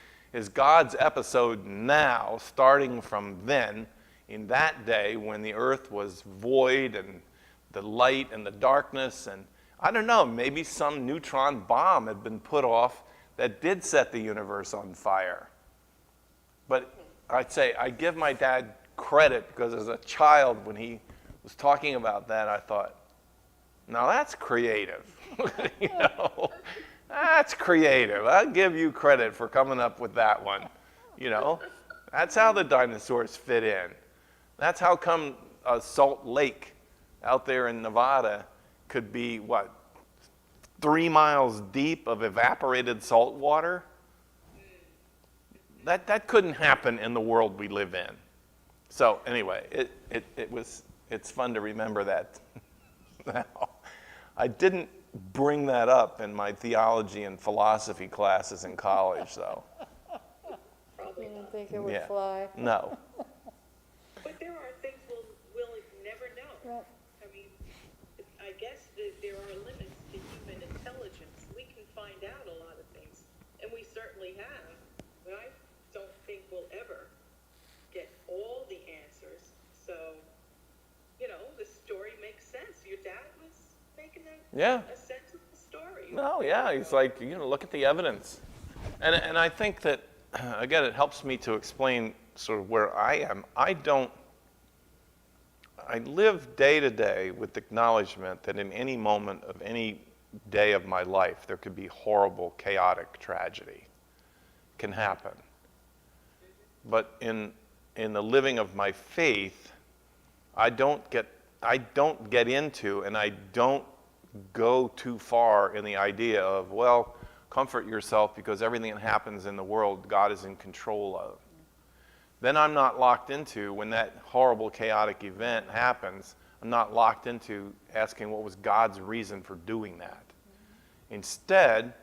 Speaker 1: God's episode now, starting from then, in that day when the earth was void and the light and the darkness, and I don't know, maybe some neutron bomb had been put off that did set the universe on fire. But I'd say I give my dad credit because as a child, when he was talking about that, I thought, now that's creative. That's creative. I'll give you credit for coming up with that one. That's how the dinosaurs fit in. That's how come Salt Lake out there in Nevada could be, 3 miles deep of evaporated salt water? That couldn't happen in the world we live in. So anyway, it's fun to remember that now. I didn't bring that up in my theology and philosophy classes in college, though.
Speaker 4: Probably
Speaker 3: Didn't
Speaker 4: not.
Speaker 3: think it would
Speaker 1: Yeah.
Speaker 3: fly.
Speaker 1: No.
Speaker 4: But there are things we'll never know.
Speaker 3: Right.
Speaker 4: I mean, I guess that there are limits to human intelligence. We can find out a lot of things, and we certainly have. But I don't think we'll ever get all the answers. So, the story makes sense. Your dad was making a sensible story.
Speaker 1: No, yeah, he's like, look at the evidence. And I think that, again, it helps me to explain sort of where I am. I live day to day with the acknowledgement that in any moment of any day of my life, there could be horrible, chaotic tragedy. Can happen. But in the living of my faith, I don't get into, and I don't go too far in the idea of, well, comfort yourself because everything that happens in the world, God is in control of. Then I'm not locked into, when that horrible, chaotic event happens, I'm not locked into asking what was God's reason for doing that. Instead,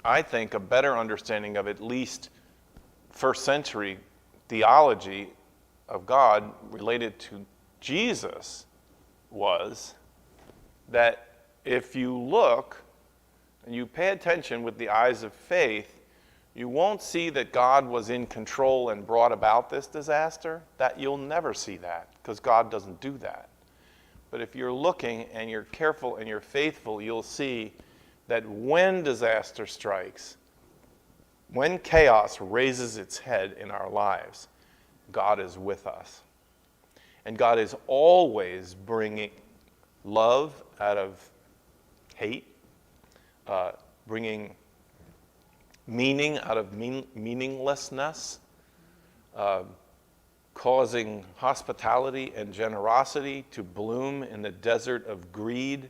Speaker 1: I think a better understanding of at least first century theology of God related to Jesus was that if you look and you pay attention with the eyes of faith, you won't see that God was in control and brought about this disaster. That you'll never see that, because God doesn't do that. But if you're looking and you're careful and you're faithful, you'll see that when disaster strikes, when chaos raises its head in our lives, God is with us. And God is always bringing love out of hate, bringing meaning out of meaninglessness, causing hospitality and generosity to bloom in the desert of greed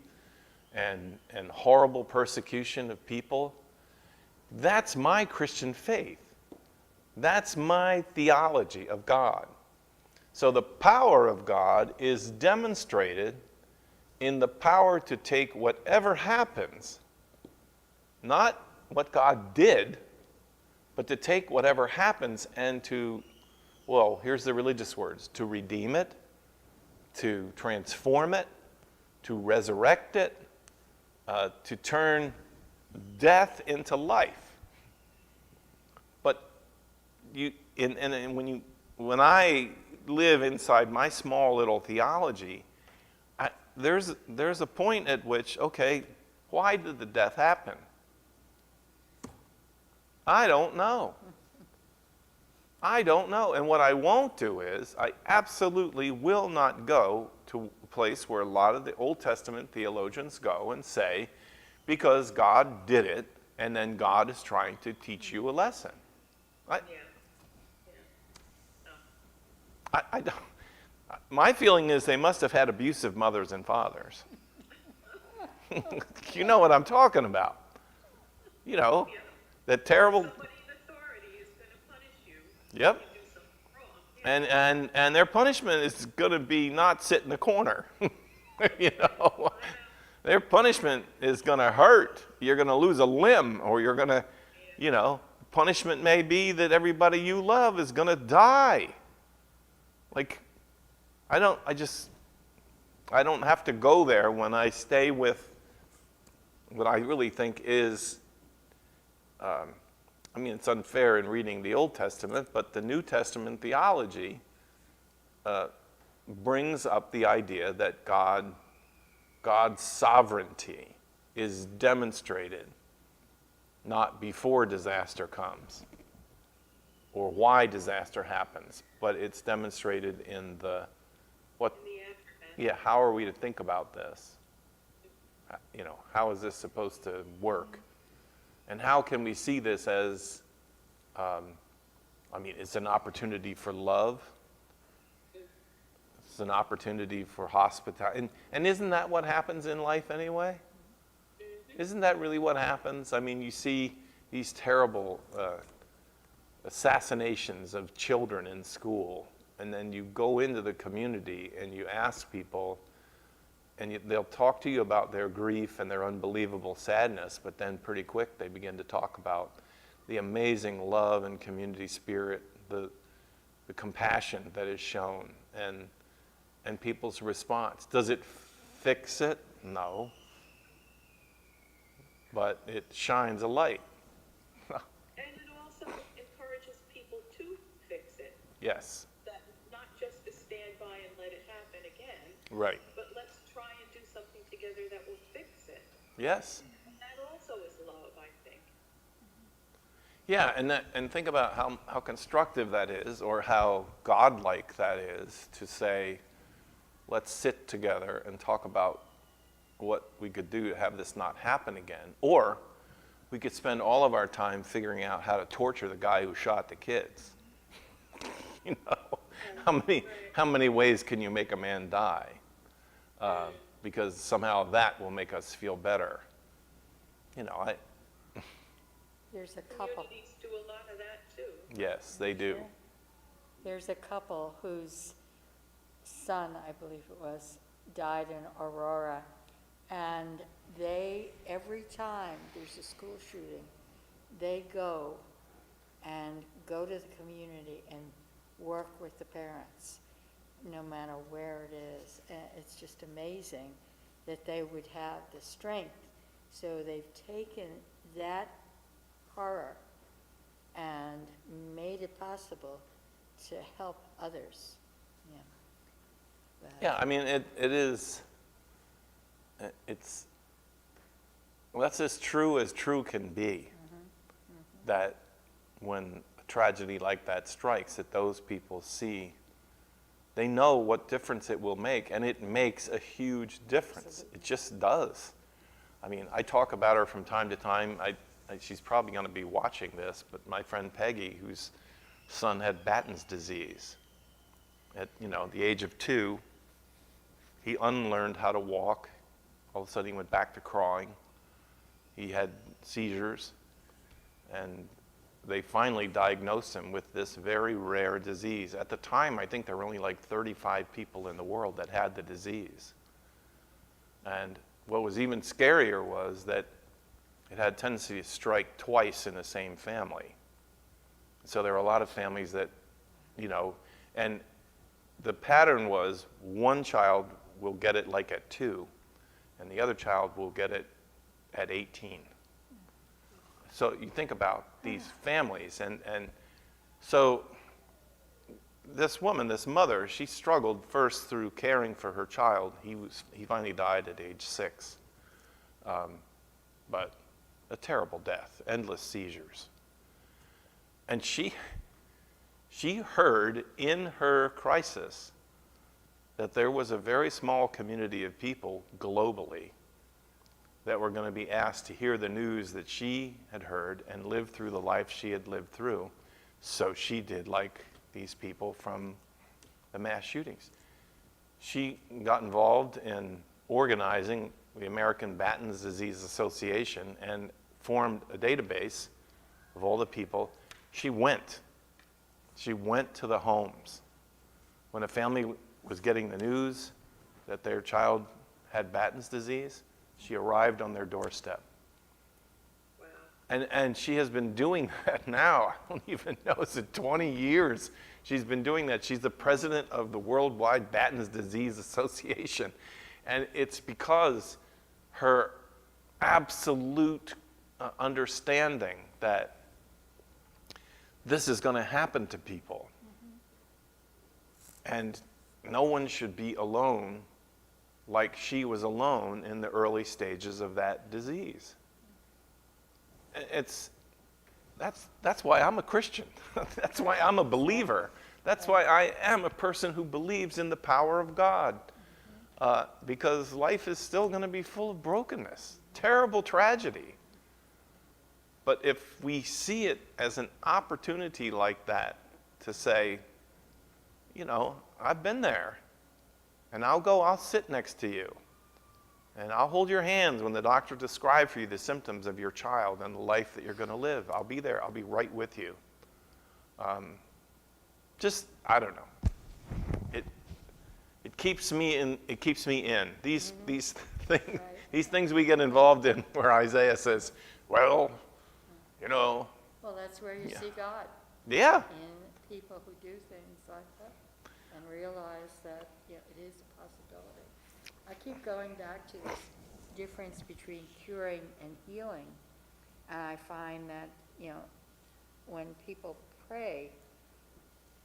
Speaker 1: and horrible persecution of people. That's my Christian faith. That's my theology of God. So the power of God is demonstrated in the power to take whatever happens, not what God did, but to take whatever happens and to, well, here's the religious words, to redeem it, to transform it, to resurrect it, to turn death into life. But when I live inside my small little theology, there's a point at which, okay, why did the death happen? I don't know. I don't know. And what I won't do is, I absolutely will not go to a place where a lot of the Old Testament theologians go and say, because God did it, and then God is trying to teach you a lesson. I don't. My feeling is they must have had abusive mothers and fathers. You know what I'm talking about. That terrible.
Speaker 4: Somebody in authority is going to punish you.
Speaker 1: Yep.
Speaker 4: If you do something wrong.
Speaker 1: And their punishment is going to be not sit in the corner. Their punishment is going to hurt. You're going to lose a limb, or you're going to, punishment may be that everybody you love is going to die. I don't have to go there when I stay with what I really think is, it's unfair in reading the Old Testament, but the New Testament theology brings up the idea that God's sovereignty is demonstrated not before disaster comes or why disaster happens, but it's demonstrated in the how are we to think about this? How is this supposed to work? And how can we see this as, it's an opportunity for love. It's an opportunity for hospitality. And isn't that what happens in life anyway? Isn't that really what happens? I mean, you see these terrible assassinations of children in school, and then you go into the community and you ask people, and they'll talk to you about their grief and their unbelievable sadness, but then pretty quick they begin to talk about the amazing love and community spirit, the compassion that is shown, and people's response. Does it fix it? No. But it shines a light.
Speaker 4: And it also encourages people to fix it.
Speaker 1: Yes.
Speaker 4: That not just to stand by and let it happen again,
Speaker 1: Right.
Speaker 4: but let's try and do something together that will fix it.
Speaker 1: Yes.
Speaker 4: And that also is love, I think.
Speaker 1: Yeah, and think about how constructive that is, or how godlike that is, to say, let's sit together and talk about what we could do to have this not happen again. Or we could spend all of our time figuring out how to torture the guy who shot the kids. You know, how many ways can you make a man die? Because somehow that will make us feel better. You know,
Speaker 3: There's a couple.
Speaker 4: Communities do a lot of that too.
Speaker 1: yes, they do.
Speaker 3: There's a couple whose son, I believe it was, died in Aurora. And they, every time there's a school shooting, they go to the community and work with the parents, no matter where it is. And it's just amazing that they would have the strength. So they've taken that horror and made it possible to help others. Yeah. But
Speaker 1: Yeah, I mean, it is, that's as true can be. That when a tragedy like that strikes, that those people see, they know what difference it will make, and it makes a huge difference. It just does. I mean, I talk about her from time to time. She's probably going to be watching this, but my friend Peggy, whose son had Batten's disease, at the age of 2, he unlearned how to walk. All of a sudden, he went back to crawling. He had seizures, and they finally diagnosed him with this very rare disease. At the time, I think there were only like 35 people in the world that had the disease. And what was even scarier was that it had a tendency to strike twice in the same family. So there were a lot of families that, and the pattern was one child will get it like at 2, and the other child will get it at 18. So you think about these families, and so this woman, this mother, she struggled first through caring for her child. He finally died at age 6, but a terrible death, endless seizures. And she heard in her crisis that there was a very small community of people globally that were going to be asked to hear the news that she had heard and live through the life she had lived through. So she did like these people from the mass shootings. She got involved in organizing the American Batten's Disease Association and formed a database of all the people. She went to the homes. When a family was getting the news that their child had Batten's disease, she arrived on their doorstep.
Speaker 4: Wow.
Speaker 1: And she has been doing that now. I don't even know, is it 20 years? She's been doing that. She's the president of the Worldwide Batten's Disease Association. And it's because her absolute understanding that this is going to happen to people. And no one should be alone like she was alone in the early stages of that disease. That's why I'm a Christian. That's why I'm a believer. That's why I am a person who believes in the power of God. Because life is still going to be full of brokenness, terrible tragedy. But if we see it as an opportunity like that to say, I've been there. And I'll sit next to you. And I'll hold your hands when the doctor describes for you the symptoms of your child and the life that you're going to live. I'll be there. I'll be right with you. I don't know. It keeps me in. It keeps me in. These things.
Speaker 3: Right.
Speaker 1: These things we get involved in, where Isaiah says, "Well, you know."
Speaker 3: Well, that's where you
Speaker 1: Yeah.
Speaker 3: see God,
Speaker 1: Yeah.
Speaker 3: in people who do things like that and realize that, yeah, it is a possibility. I keep going back to this difference between curing and healing. And I find that, when people pray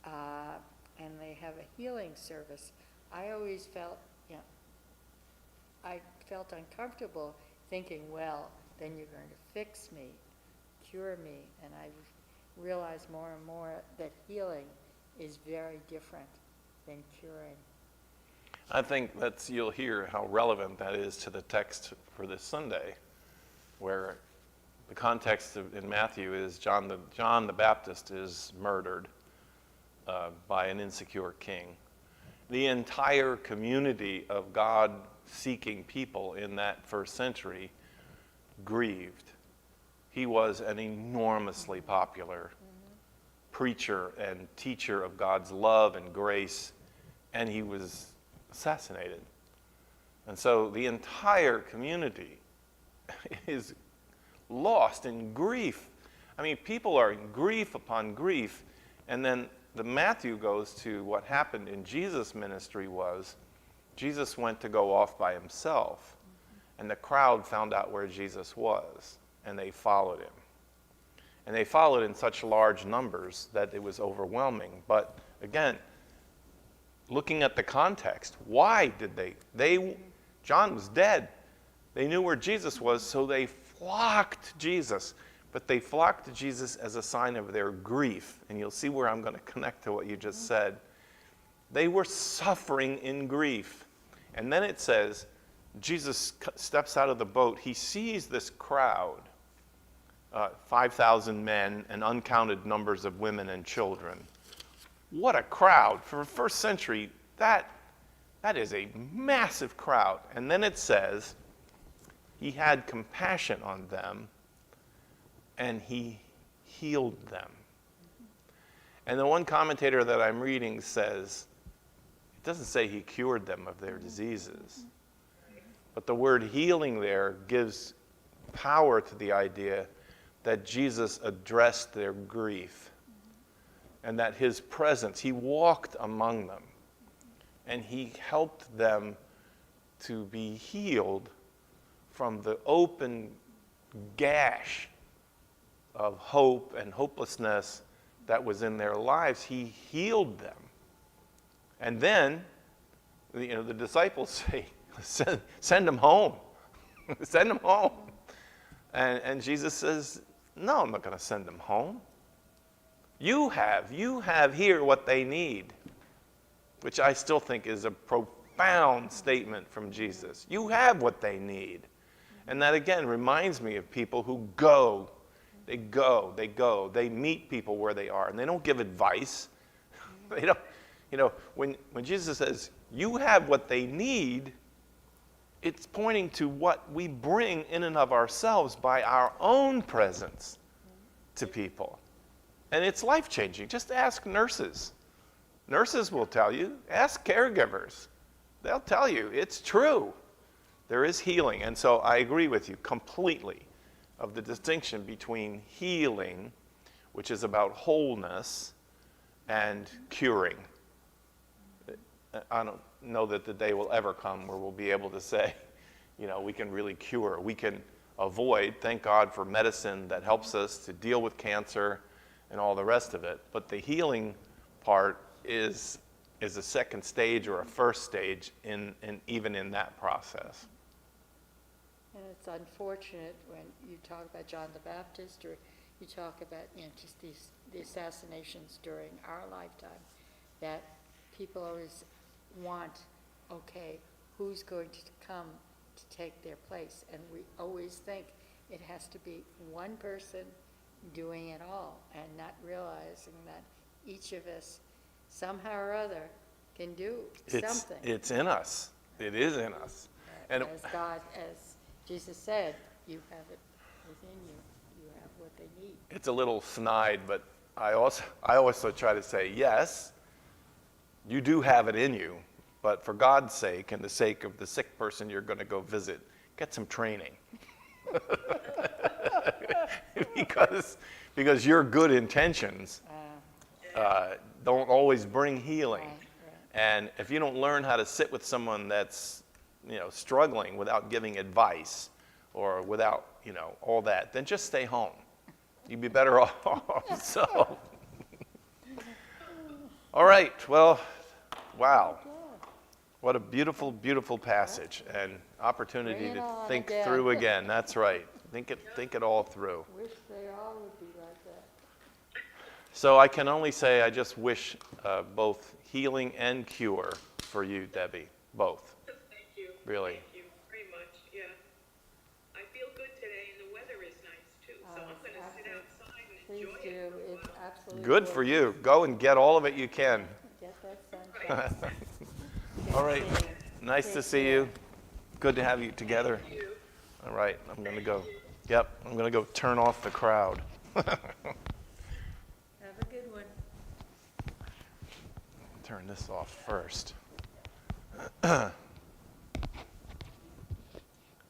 Speaker 3: and they have a healing service, I always felt, I felt uncomfortable thinking, well, then you're going to fix me, cure me. And I've realized more and more that healing is very different than curing.
Speaker 1: I think you'll hear how relevant that is to the text for this Sunday, where the context in Matthew is John the Baptist is murdered by an insecure king. The entire community of God-seeking people in that first century grieved. He was an enormously popular preacher and teacher of God's love and grace, and he was assassinated. And so the entire community is lost in grief. I mean, people are in grief upon grief. And then the Matthew goes to what happened in Jesus' ministry was Jesus went to go off by himself. And the crowd found out where Jesus was, and they followed him. And they followed in such large numbers that it was overwhelming. But again, looking at the context, why did John was dead. They knew where Jesus was, so they flocked to Jesus. But they flocked to Jesus as a sign of their grief. And you'll see where I'm going to connect to what you just said. They were suffering in grief. And then it says, Jesus steps out of the boat. He sees this crowd, 5,000 men and uncounted numbers of women and children. What a crowd. For the first century, that is a massive crowd. And then it says, he had compassion on them, and he healed them. And the one commentator that I'm reading says, it doesn't say he cured them of their diseases. But the word healing there gives power to the idea that Jesus addressed their grief. And that his presence, he walked among them. And he helped them to be healed from the open gash of hope and hopelessness that was in their lives. He healed them. And then, the disciples say, send them home. Send them home. And Jesus says, no, I'm not going to send them home. You have here what they need, which I still think is a profound statement from Jesus. You have what they need. And that, again, reminds me of people who go. They meet people where they are, and they don't give advice. They don't, when Jesus says, you have what they need, it's pointing to what we bring in and of ourselves by our own presence to people. And it's life-changing. Just ask nurses. Nurses will tell you. Ask caregivers. They'll tell you. It's true. There is healing. And so I agree with you completely of the distinction between healing, which is about wholeness, and curing. I don't know that the day will ever come where we'll be able to say, we can really cure. We can avoid. Thank God for medicine that helps us to deal with cancer and all the rest of it. But the healing part is a second stage or a first stage even in that process.
Speaker 3: And it's unfortunate when you talk about John the Baptist, or you talk about just the assassinations during our lifetime, that people always want, okay, who's going to come to take their place? And we always think it has to be one person doing it all, and not realizing that each of us somehow or other can do
Speaker 1: It's,
Speaker 3: something.
Speaker 1: it's in us. It is in us. And
Speaker 3: As God, as Jesus said, you have it within you. You have what they need.
Speaker 1: it's a little snide, but I also try to say, yes, you do have it in you, but for God's sake and the sake of the sick person you're going to go visit, get some training. because your good intentions don't always bring healing.
Speaker 3: Right.
Speaker 1: And if you don't learn how to sit with someone that's, struggling without giving advice or without, all that, then just stay home. You'd be better off. So, all right. Well, wow. What a beautiful, beautiful passage and opportunity
Speaker 3: Bring it
Speaker 1: to
Speaker 3: on
Speaker 1: think
Speaker 3: again.
Speaker 1: through again. That's right. Think it all through.
Speaker 3: Wish they all would be like that.
Speaker 1: So I can only say I just wish both healing and cure for you, Debbie. Both.
Speaker 4: Thank you.
Speaker 1: Really.
Speaker 4: Thank you very much, yeah. I feel good today and the weather is nice too, so I'm gonna sit outside and
Speaker 3: Please
Speaker 4: enjoy
Speaker 3: do.
Speaker 4: it for a
Speaker 3: It's
Speaker 4: while.
Speaker 3: absolutely.
Speaker 1: Good for you. Go and get all of it you can.
Speaker 3: Get that sunshine.
Speaker 1: All right.
Speaker 3: Thank you.
Speaker 1: Nice to
Speaker 3: Take
Speaker 1: see
Speaker 3: care.
Speaker 1: you. Good to have you together. All right. I'm going to go. Yep. I'm going to go turn off the crowd.
Speaker 3: Have a good one.
Speaker 1: Turn this off first.